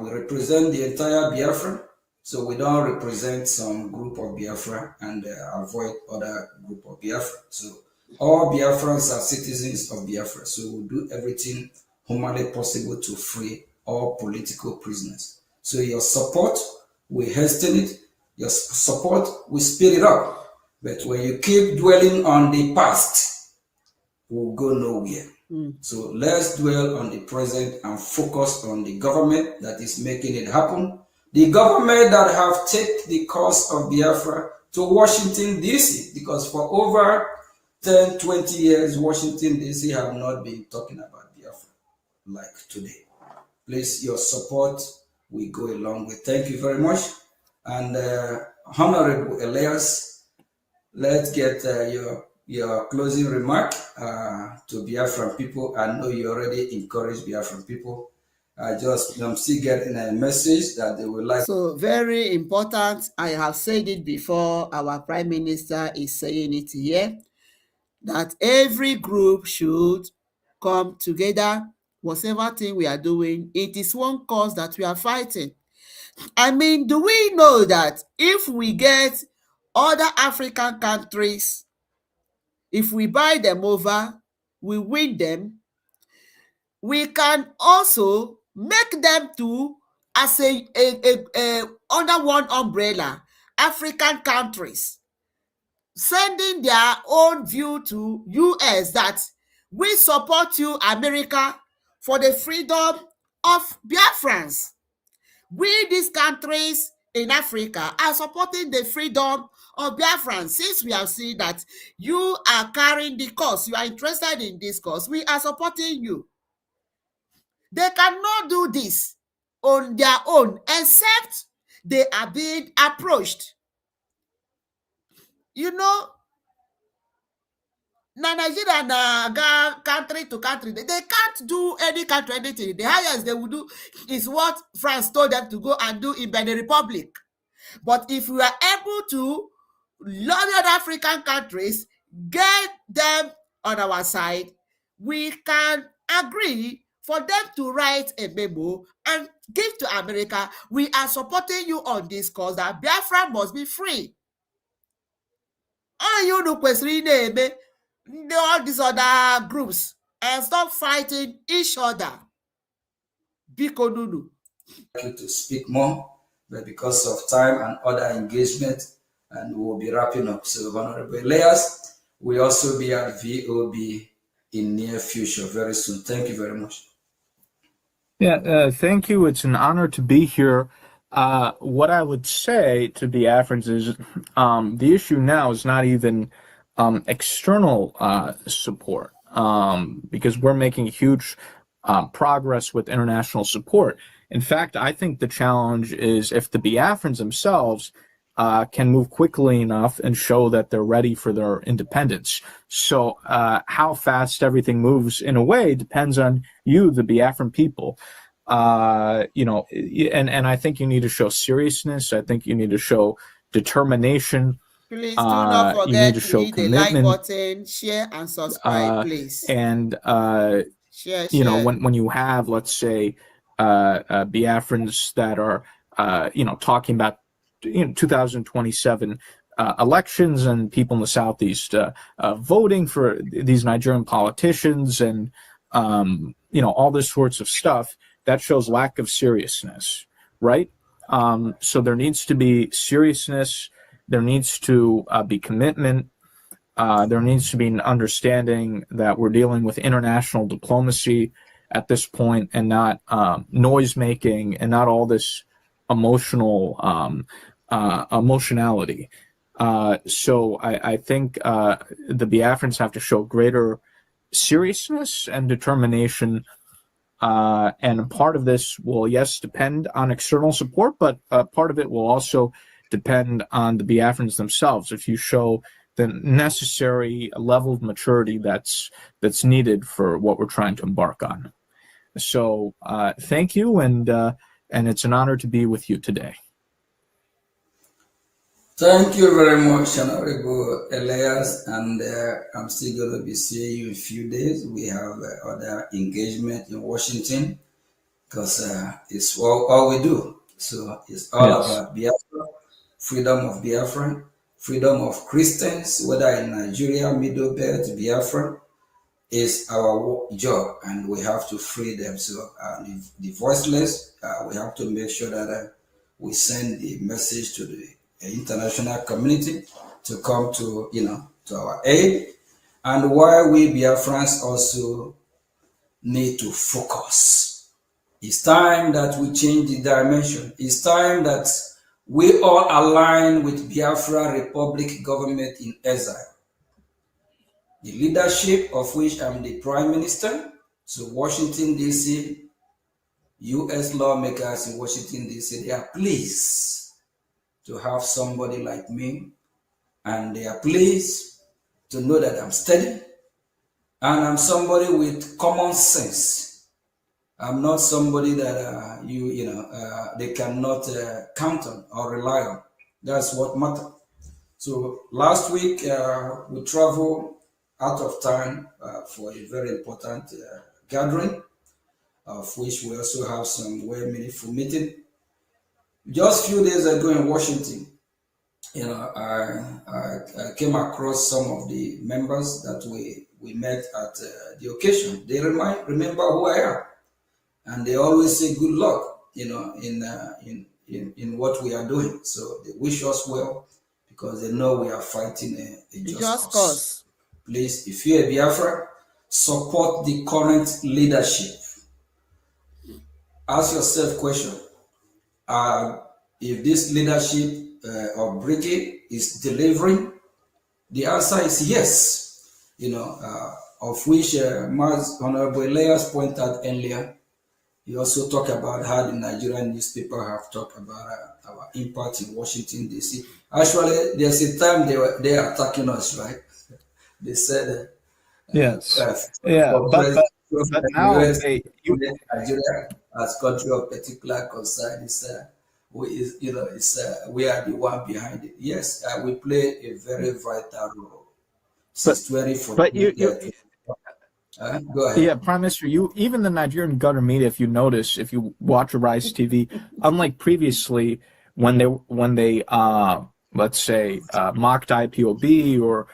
We represent the entire Biafra, so we don't represent some group of Biafra and avoid other group of Biafra. So all Biafrans are citizens of Biafra, so we'll do everything humanly possible to free all political prisoners. So your support, we hasten it. Your support, we speed it up. But when you keep dwelling on the past, we'll go nowhere. So let's dwell on the present and focus on the government that is making it happen. The government that have taken the cause of Biafra to Washington, D.C., because for over 10, 20 years, Washington, D.C. have not been talking about Biafra like today. Please, your support will go a long way. Thank you very much. And Honorable Elias, let's get your closing remark to Biafran people. I know you already encourage Biafran people. I'm still getting a message that they would like. So very important. I have said it before. Our Prime Minister is saying it here, that every group should come together. Whatever thing we are doing, it is one cause that we are fighting. I mean, do we know that if we get other African countries, if we buy them over, we win them, we can also make them to, as under one umbrella, African countries, sending their own view to US that we support you, America, for the freedom of Biafrans. We, these countries in Africa, are supporting the freedom of Biafrans. Since we have seen that you are carrying the cause, you are interested in this cause, we are supporting you. They cannot do this on their own except they are being approached. You know, Nigeria na country to country. They can't do any country anything. The highest they will do is what France told them to go and do in Benin Republic. But if we are able to lobby other African countries, get them on our side, we can agree for them to write a memo and give to America. We are supporting you on this cause that Biafra must be free. All you kwesịrị ị na-eme all these other groups and stop fighting each other. Biko nunu. To speak more, but because of time and other engagement, and we'll be wrapping up. So, Honorable Elias, we also be at VOB in near future very soon. Thank you very much. Yeah, thank you. It's an honor to be here. What I would say to Biafrans is the issue now is not even external support because we're making huge progress with international support. In fact, I think the challenge is if the Biafrans themselves can move quickly enough and show that they're ready for their independence. So how fast everything moves in a way depends on you, the Biafran people. And I think you need to show seriousness. I think you need to show determination. Please do not forget you need to show commitment. the like button, share and subscribe, please. And share. When you have, let's say, Biafrans that are talking about 2027 elections and people in the Southeast voting for these Nigerian politicians and all this sorts of stuff, that shows lack of seriousness, right? So there needs to be seriousness. There needs to be commitment. There needs to be an understanding that we're dealing with international diplomacy at this point and not noise making and not all this emotionality. So I think the Biafrans have to show greater seriousness and determination. And part of this will, yes, depend on external support, but part of it will also depend on the Biafrans themselves. If you show the necessary level of maturity that's needed for what we're trying to embark on. So thank you, and it's an honor to be with you today. Thank you very much, Honorable Elias, and I'm still going to be seeing you in a few days. We have other engagement in Washington because it's all we do. So it's all about Biafra, freedom of Biafra, freedom of Christians, whether in Nigeria, Middle Belt, Biafra, is our job, and we have to free them. So the voiceless, we have to make sure that we send the message to the international community to come to our aid, and why we Biafrans also need to focus. It's time that we change the dimension. It's time that we all align with Biafra Republic government in exile, the leadership of which I'm the Prime Minister. So Washington, D.C., U.S. lawmakers in Washington, D.C., they are pleased to have somebody like me, and they are pleased to know that I'm steady and I'm somebody with common sense. I'm not somebody that they cannot count on or rely on. That's what matters. So last week we traveled out of town for a very important gathering, of which we also have some very meaningful meeting. Just a few days ago in Washington, I came across some of the members that we met at the occasion. They remember who I am, and they always say good luck, in what we are doing. So they wish us well because they know we are fighting a just cause. Please, if you're a Biafra, support the current leadership. Ask yourself question. If this leadership of BRGIE is delivering, the answer is yes. Of which Honorable Elias pointed out earlier. He also talked about how the Nigerian newspaper have talked about our impact in Washington, D.C. Actually, there's a time they are attacking us, right? They said Yes. Yeah, corporate but the now US they you Nigeria as country of particular concern is we are the one behind it. Yes, we play a very vital role but since 2014. but you Go ahead. Yeah, Prime Minister, you even the Nigerian government media, if you notice, if you watch Arise TV, unlike previously when they let's say mocked IPOB or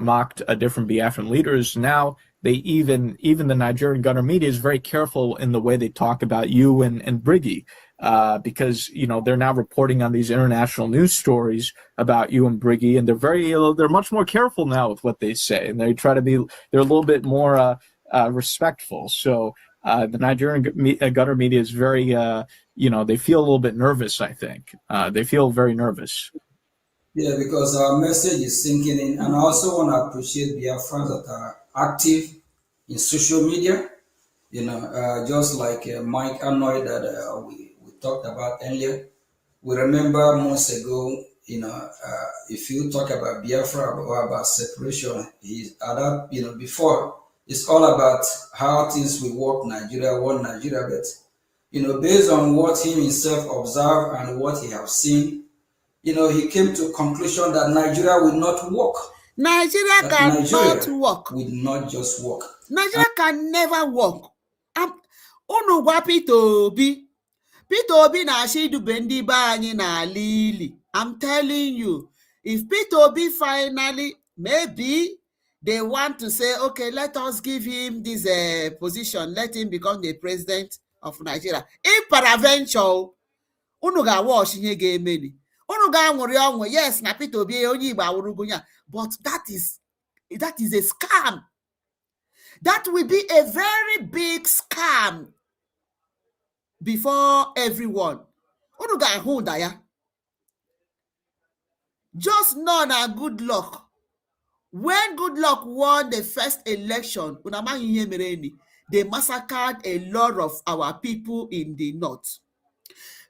mocked different Biafran leaders, now they even the Nigerian government media is very careful in the way they talk about you and BRGIE. Because they're now reporting on these international news stories about you and BRGIE, and they're much more careful now with what they say, and they're a little bit more respectful. So the Nigerian gutter media is very, they feel a little bit nervous, I think. They feel very nervous. Yeah, because our message is sinking in, and I also want to appreciate Biafrans that are active in social media. Just like Mike Arnold that we talked about earlier. We remember months ago, if you talk about Biafra or about separation, he's at that, before it's all about how things will work Nigeria, one Nigeria, but based on what he himself observed and what he have seen, he came to conclusion that Nigeria will not work. Nigeria That cannot Nigeria work. will not just work. Nigeria can never work. Unu gwa Peter Obi. Peter Obi na-achọ idube ndị be anyị n'ala ili. I'm telling you, if Peter Obi finally, maybe they want to say, okay, let us give him this position, let him become the president of Nigeria. In paraventure, unu ga-watch ihe ga-emeli. Unu ga-aṅụrị ọṅụ, yes, na Peter Obi onye Igbo awụrụgo ya, but that is a scam. That will be a very big scam before everyone. Unu ga-ahụ ụda ya. Just know na good luck. When Good Luck won the first election, they massacred a lot of our people in the north.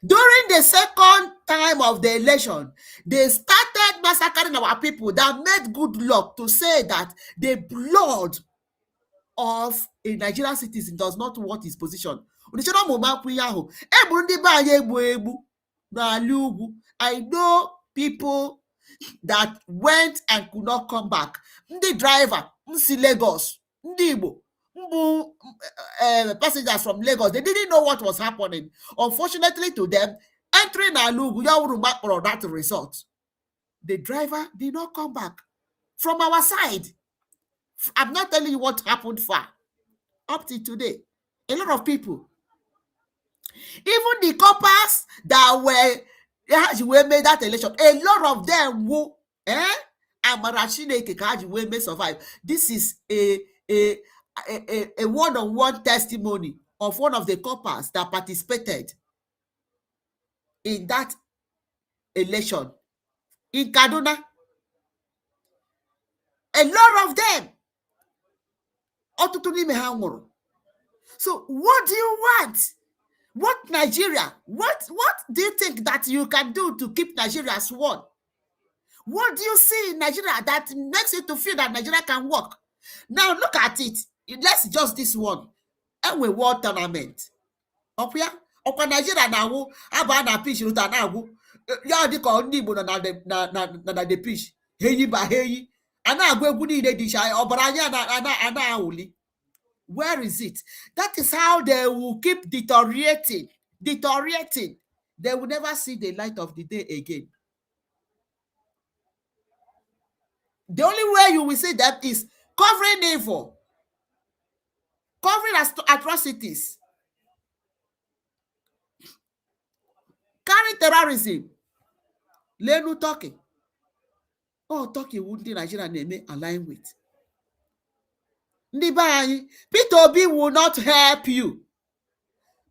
During the second time of the election, they started massacring our people. That made Good Luck to say that the blood of a Nigerian citizen does not want his position. I know people that went and could not come back. The driver, Lagos, Igbo, passengers from Lagos, they didn't know what was happening. Unfortunately to them, entering Alugu, or that result, the driver did not come back from our side. I'm not telling you what happened far. Up to today, a lot of people, even the coppers that were made that election, a lot of them who may survive. This is a one-on-one testimony of one of the coppers that participated in that election in Kaduna. A lot of them. So what do you want? What Nigeria? What do you think that you can do to keep Nigeria as one? What do you see in Nigeria that makes you to feel that Nigeria can work? Now look at it. Let's just this one. And we world tournament. Up here, Nigeria now aba na pitch ruta na agwu. Ya dị ka ndị Igbo na the pitch. Heyi ba heyi. Ana agwu egwu niile dị iche ọbara anya ana ahụli. Where is it? That is how they will keep deteriorating. They will never see the light of the day again. The only way you will see that is covering evil, covering atrocities, carrying terrorism. Lenu Turkey. Oh, Turkey wouldn't Nigeria name align with. Peter Obi will not help you.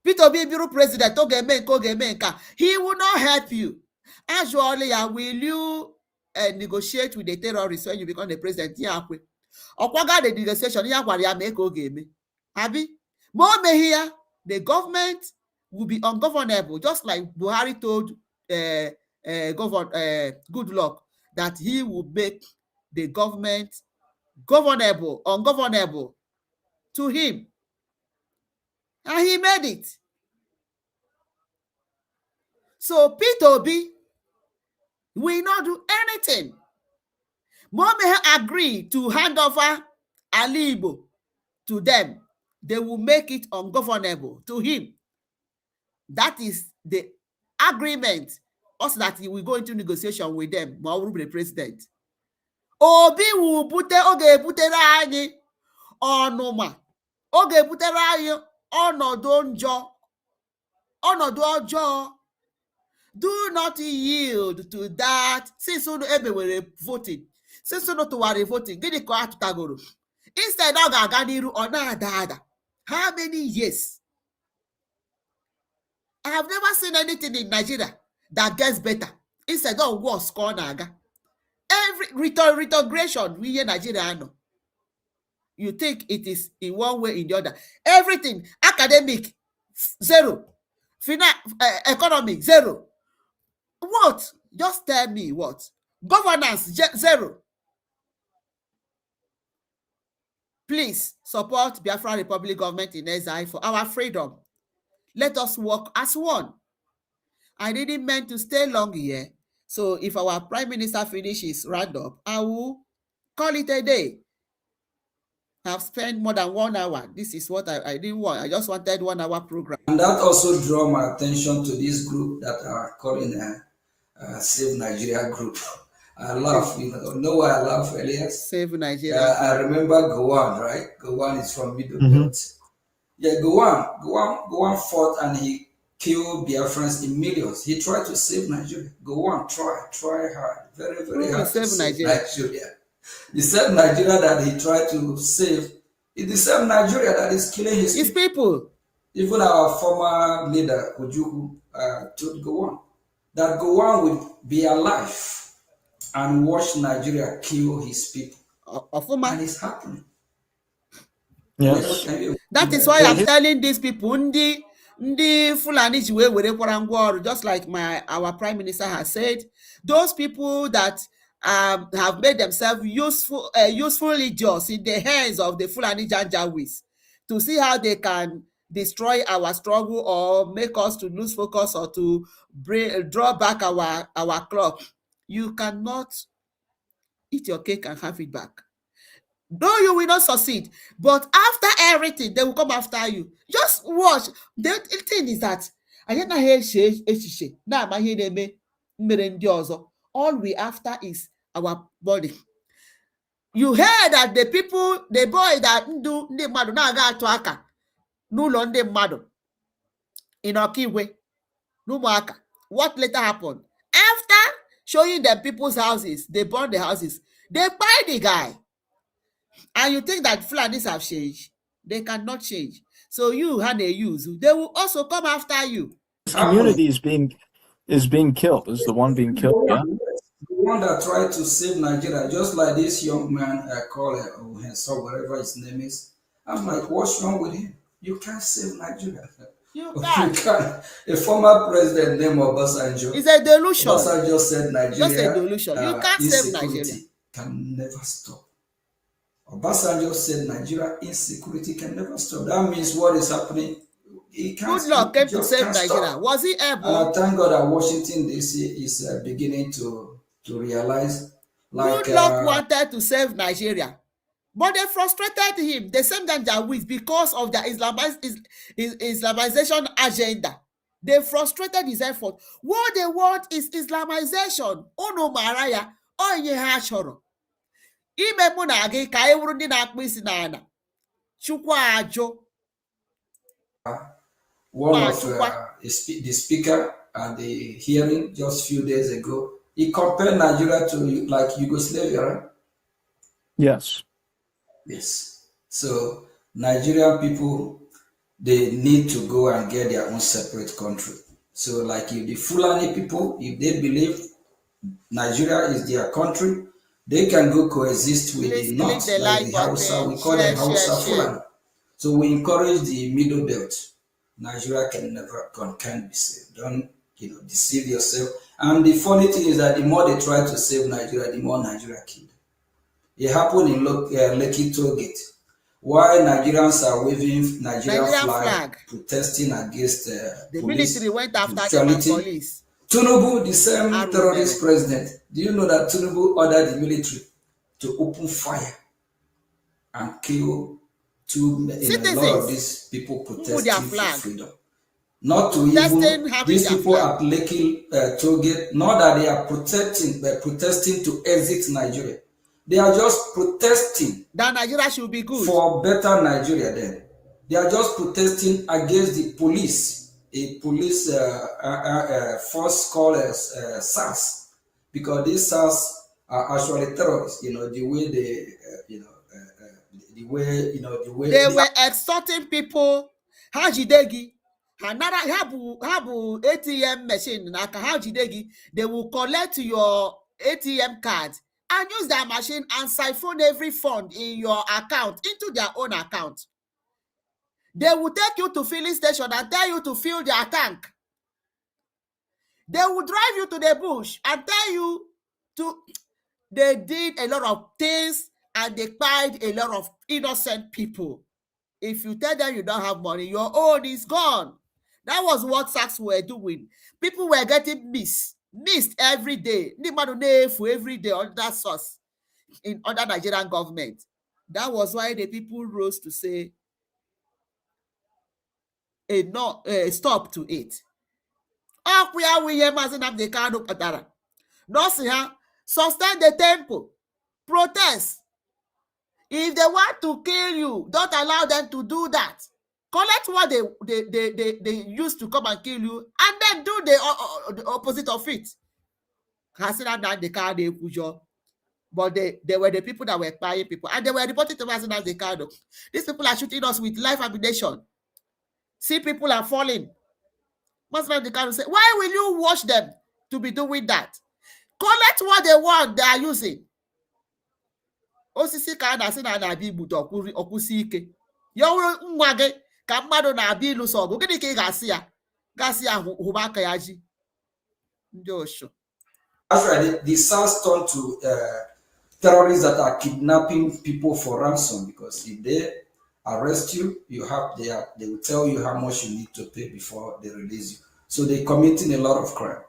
Peter Obi Bureau President, he will not help you. Actually, will you negotiate with the terrorists when you become the president? Okwaga the negotiation, here, the government will be ungovernable, just like Buhari told Good Luck that he will make the government governable, ungovernable to him. And he made it. So Peter Obi will not do anything. Momehe agreed to hand over Alibo to them. They will make it ungovernable to him. That is the agreement. Also that he will go into negotiation with them. Ma ọ bụrụ the president. Obi will bute oge butere anyị ọnụma. Oge butere anyị ọnọdụ njọ. Ọnọdụ ọjọọ. Do not yield to that. Since unu emewere voting, since unu tụwara voting, gịnị ka a tụtagoro? Instead ọ ga-aga n'iru ọ na-ada ada. How many years? I have never seen anything in Nigeria that gets better. Instead of worse ka ọ na-aga. Every retrogression we hear Nigeria know. You think it is in one way in the other. Everything, academic, zero. Economic, zero. What? Just tell me what? Governance, zero. Please support Biafra Republic government in exile for our freedom. Let us work as one. I didn't mean to stay long here. So if our Prime Minister finishes round up, I will call it a day. I've spent more than 1 hour. This is what I didn't want. I just wanted 1 hour program. And that also drew my attention to this group that are calling Save Nigeria group. I laugh, know why I laugh earlier? Save Nigeria. I remember Gowon, right? Gowon is from Middle Belt. Yeah, Gowon fought and he killed Biafrans in millions. He tried to save Nigeria. Gowon, try hard, very, very hard to save Nigeria. The same Nigeria that he tried to save is the same Nigeria that is killing his people. Even our former leader, Ojuku, told Gowon that Gowon would be alive and watch Nigeria kill his people. And it's happening. Yes. That is why I'm telling these people, Ndi Fulani jiwe werekwara ngwa ọrụ, just like our Prime Minister has said, those people that have made themselves useful idiots in the hands of the Fulani Janjaweeds to see how they can destroy our struggle or make us to lose focus or to draw back our clock. You cannot eat your cake and have it back. No, you will not succeed. But after everything, they will come after you. Just watch. The thing is that all we after is our body. You heard that the people, the boy that do ndị mmadụ na-aga atụ aka n'ụlọ ndị mmadụ in Ọkigwe n'ụmụaka. What later happened? After showing them people's houses, they burn the houses. They buy the guy. And you think that Fulanis have changed? They cannot change. So you and they use, they will also come after you. This community is being killed. Is the one being killed? Yeah. The one that tried to save Nigeria, just like this young man I call Henso, whatever his name is. I'm like, what's wrong with him? You can't save Nigeria. You can't. A former president named Obasanjo. It's a delusion. Obasanjo said Nigeria. Just a delusion. You can't save Nigeria. Can never stop. Obasanjo said Nigeria insecurity can never stop. That means what is happening? Good luck came to save Nigeria. Stop. Was he able? And I thank God that Washington DC is beginning to realize. Like, Good luck wanted to save Nigeria, but they frustrated him. The same Janjaweed because of their Islamization agenda. They frustrated his effort. What they want is Islamization. Ono maraya onye ha chọrọ. Ime mụ na gị ka anyị wụrụ ndị na-akpụ isi n'ala. Chukwu ajụ. One of the speaker at the hearing just a few days ago, he compared Nigeria to like Yugoslavia, right? Yes. Yes. So Nigerian people, they need to go and get their own separate country. So like if the Fulani people, if they believe Nigeria is their country, they can go coexist with the North, like the Hausa. We call them Hausa Fulani. So we encourage the Middle Belt. Nigeria can't be saved. Don't deceive yourself. And the funny thing is that the more they try to save Nigeria, the more Nigeria killed. It happened in Lekki Toll Gate. While Nigerians are waving Nigeria flag, protesting against the police military went after them and brutality. police. Tinubu, the same terrorist president, do you know that Tinubu ordered the military to open fire and kill a lot of these people protesting for freedom? Not to even these people at Lekki Toll Gate, not that they are protesting to exit Nigeria. They are just protesting that Nigeria should be good for better Nigeria. Then they are just protesting against the police, a police force called SARS, because these SARS are actually terrorists. You know the way they, the way they were extorting people. How jidegi? Another habu ATM machine naka how jidegi? They will collect your ATM card and use that machine and siphon every fund in your account into their own account. They will take you to filling station and tell you to fill their tank. They will drive you to the bush and tell you to. They did a lot of things and they killed a lot of innocent people. If you tell them you don't have money, your own is gone. That was what SARS were doing. People were getting missed every day. Every day on that source in under Nigerian government. That was why the people rose to say stop to it. Sustain the temple, protest. If they want to kill you, don't allow them to do that. Collect what they used to come and kill you, and then do the opposite of it. But they were the people that were buying people, and they were reporting to us as the card. These people are shooting us with life ammunition. See, people are falling. Most of the card say, why will you watch them to be doing that? Collect what they want, they are using. Osisi ka a na-asị na na-abịa igbute ọkwụsị ike. Ya ọrụ nwa gị ka mmadụ na-abịa ịlụso ọgụ, gịnị ka ị ga-asị ya? Gasị ya hụba aka ya ji. Ndị osho. Actually, the SARS turned to terrorists that are kidnapping people for ransom, because if they arrest you, they will tell you how much you need to pay before they release you. So they're committing a lot of crime.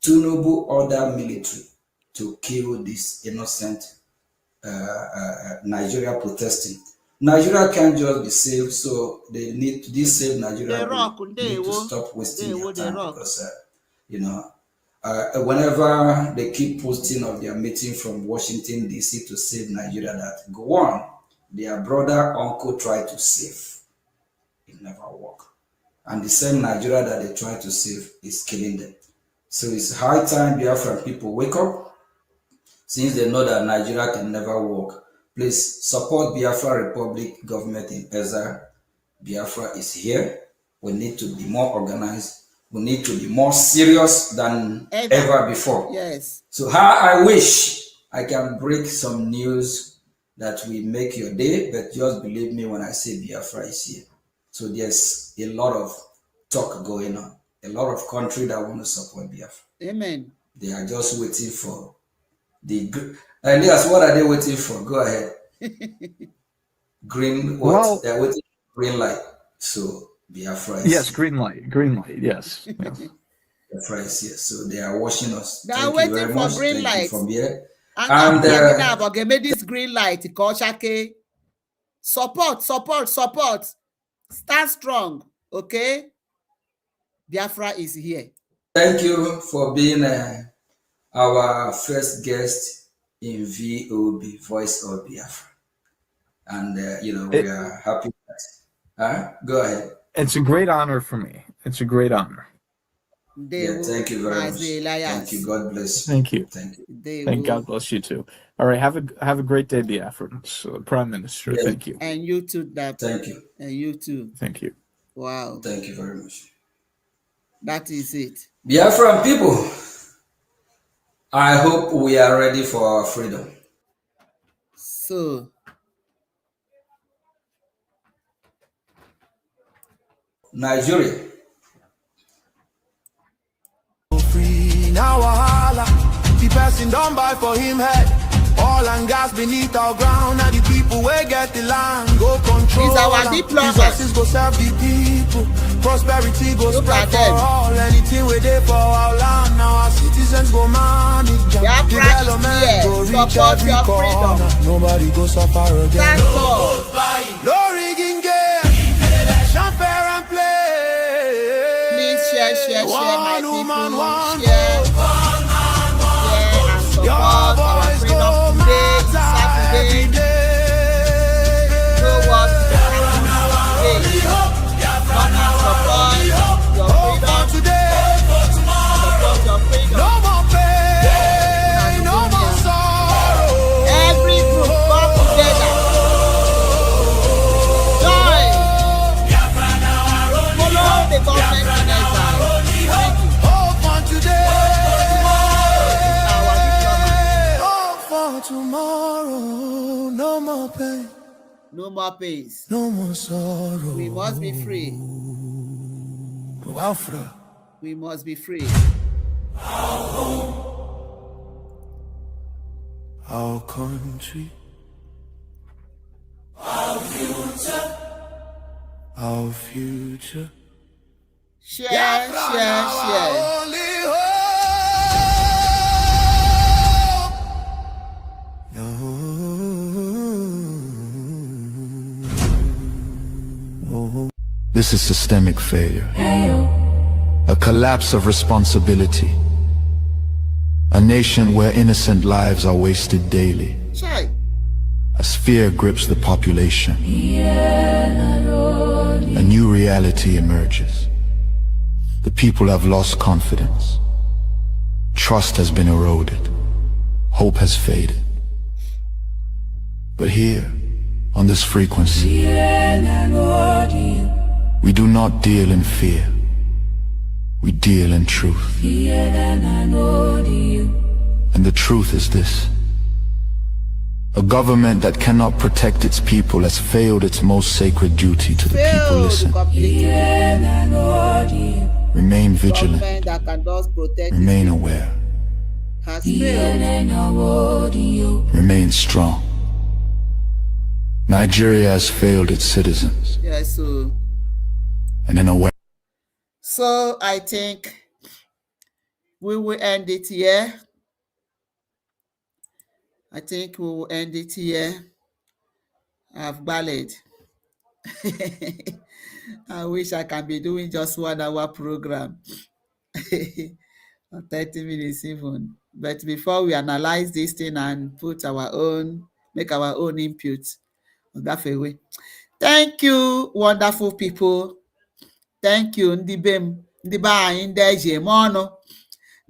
Tinubu ordered military to kill this innocent Nigeria protesting. Nigeria can't just be saved, so they need to save Nigeria. They need to stop wasting their time, because whenever they keep posting of their meeting from Washington DC to save Nigeria, that go on, their brother uncle tried to save, it never worked, and the same Nigeria that they try to save is killing them. So it's high time Biafran people wake up. Since they know that Nigeria can never work, please support Biafra Republic government in Ezra. Biafra is here. We need to be more organized. We need to be more serious than ever before. Yes. So how I wish I can break some news that will make your day, but just believe me when I say Biafra is here. So there's a lot of talk going on. A lot of countries that want to support Biafra. Amen. They are just waiting for Elias, what are they waiting for? Go ahead. Green what? Well, they're waiting for green light. So Biafra is yes, green light. Green light, yes. Biafra is here. So they are watching us. They are waiting for green light from here. And this green light, support. Stand strong. Okay? Biafra is here. Thank you for being our first guest in VOB, Voice of Biafra. And, we are happy. Go ahead. It's a great honor for me. It's a great honor. Thank you very much. Thank you. God bless you. Thank you. Thank you. Thank God bless you too. All right. Have a great day, Biafra. So, Prime Minister. Yeah. Thank you. And you too, Thank you. And you too. Thank you. Wow. Thank you very much. That is it. Biafran people, I hope we are ready for our freedom. So, Nigeria. Free now, the person don't buy for him head. Oil and gas beneath our ground, and the people where get the land go control. These are our diplomats. Resources go serve the people, prosperity go Look spread at for them. all. Anything we there for our land, now our citizens go manage. Development go reach every corner. Nobody go suffer again. Thank God. No rigging game, election fair and play. Please share, my One people. woman, one Share, vote. and support Your our voice freedom go today, matter every Saturday. day. Know what happened today. Come and support your Hope freedom. for today, Support your freedom. no more pain, no more sorrow. Every group come together. Join. Follow the government in exile. Thank you. Hope for today, Our diplomats. hope for tomorrow. No more pain, No more pains. no more sorrow. We must be free. Alfred. We must be free. Our country, our future. Share. Only hope. This is systemic failure, a collapse of responsibility, a nation where innocent lives are wasted daily, Share. as fear grips the population. A new reality emerges. The people have lost confidence. Trust has been eroded. Hope has faded. But here, on this frequency, we do not deal in fear. We deal in truth. And the truth is this: a government that cannot protect its people has failed its most sacred duty to the people. Listen, remain vigilant, Government that can just protect remain aware, has failed. remain strong. Nigeria has failed its citizens, Yes, and in a way, so I think we will end it here. I've ballet. I wish I can be doing just 1 hour program. 30 minutes even. But before we analyze this thing and make our own input, that way. Thank you, wonderful people. Thank you, ndị be m, ndị be anyị ndị eji eme ọnụ,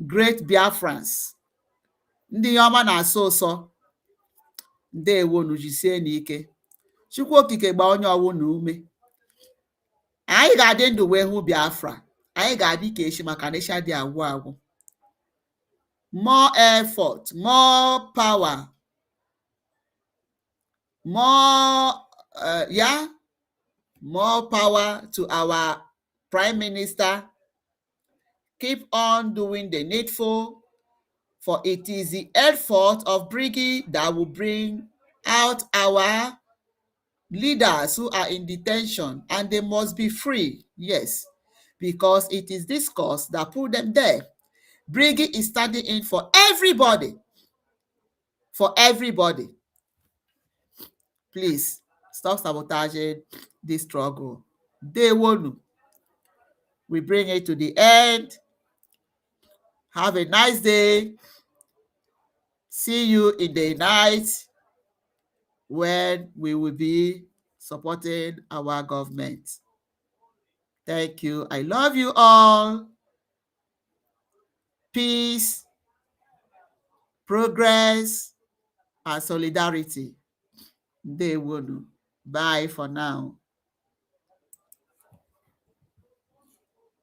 great Biafrans, ndị ọma na-asọ ụsọ, ndewonu, jisie n'ike. Chukwu okike gbaa onye ọwụna ume. Anyị ga-adị ndụ wee hụ Biafra. Anyị ga-adị ka echi maka na echi adị agwụ agwụ. More effort, more power, more power to our Prime Minister. Keep on doing the needful, for it is the effort of BRGIE that will bring out our leaders who are in detention, and they must be free. Yes, because it is this cause that put them there. BRGIE is standing in for everybody. For everybody. Please stop sabotaging this struggle. Day one, we bring it to the end. Have a nice day. See you in the night when we will be supporting our government. Thank you. I love you all. Peace, progress, and solidarity. Bye for now.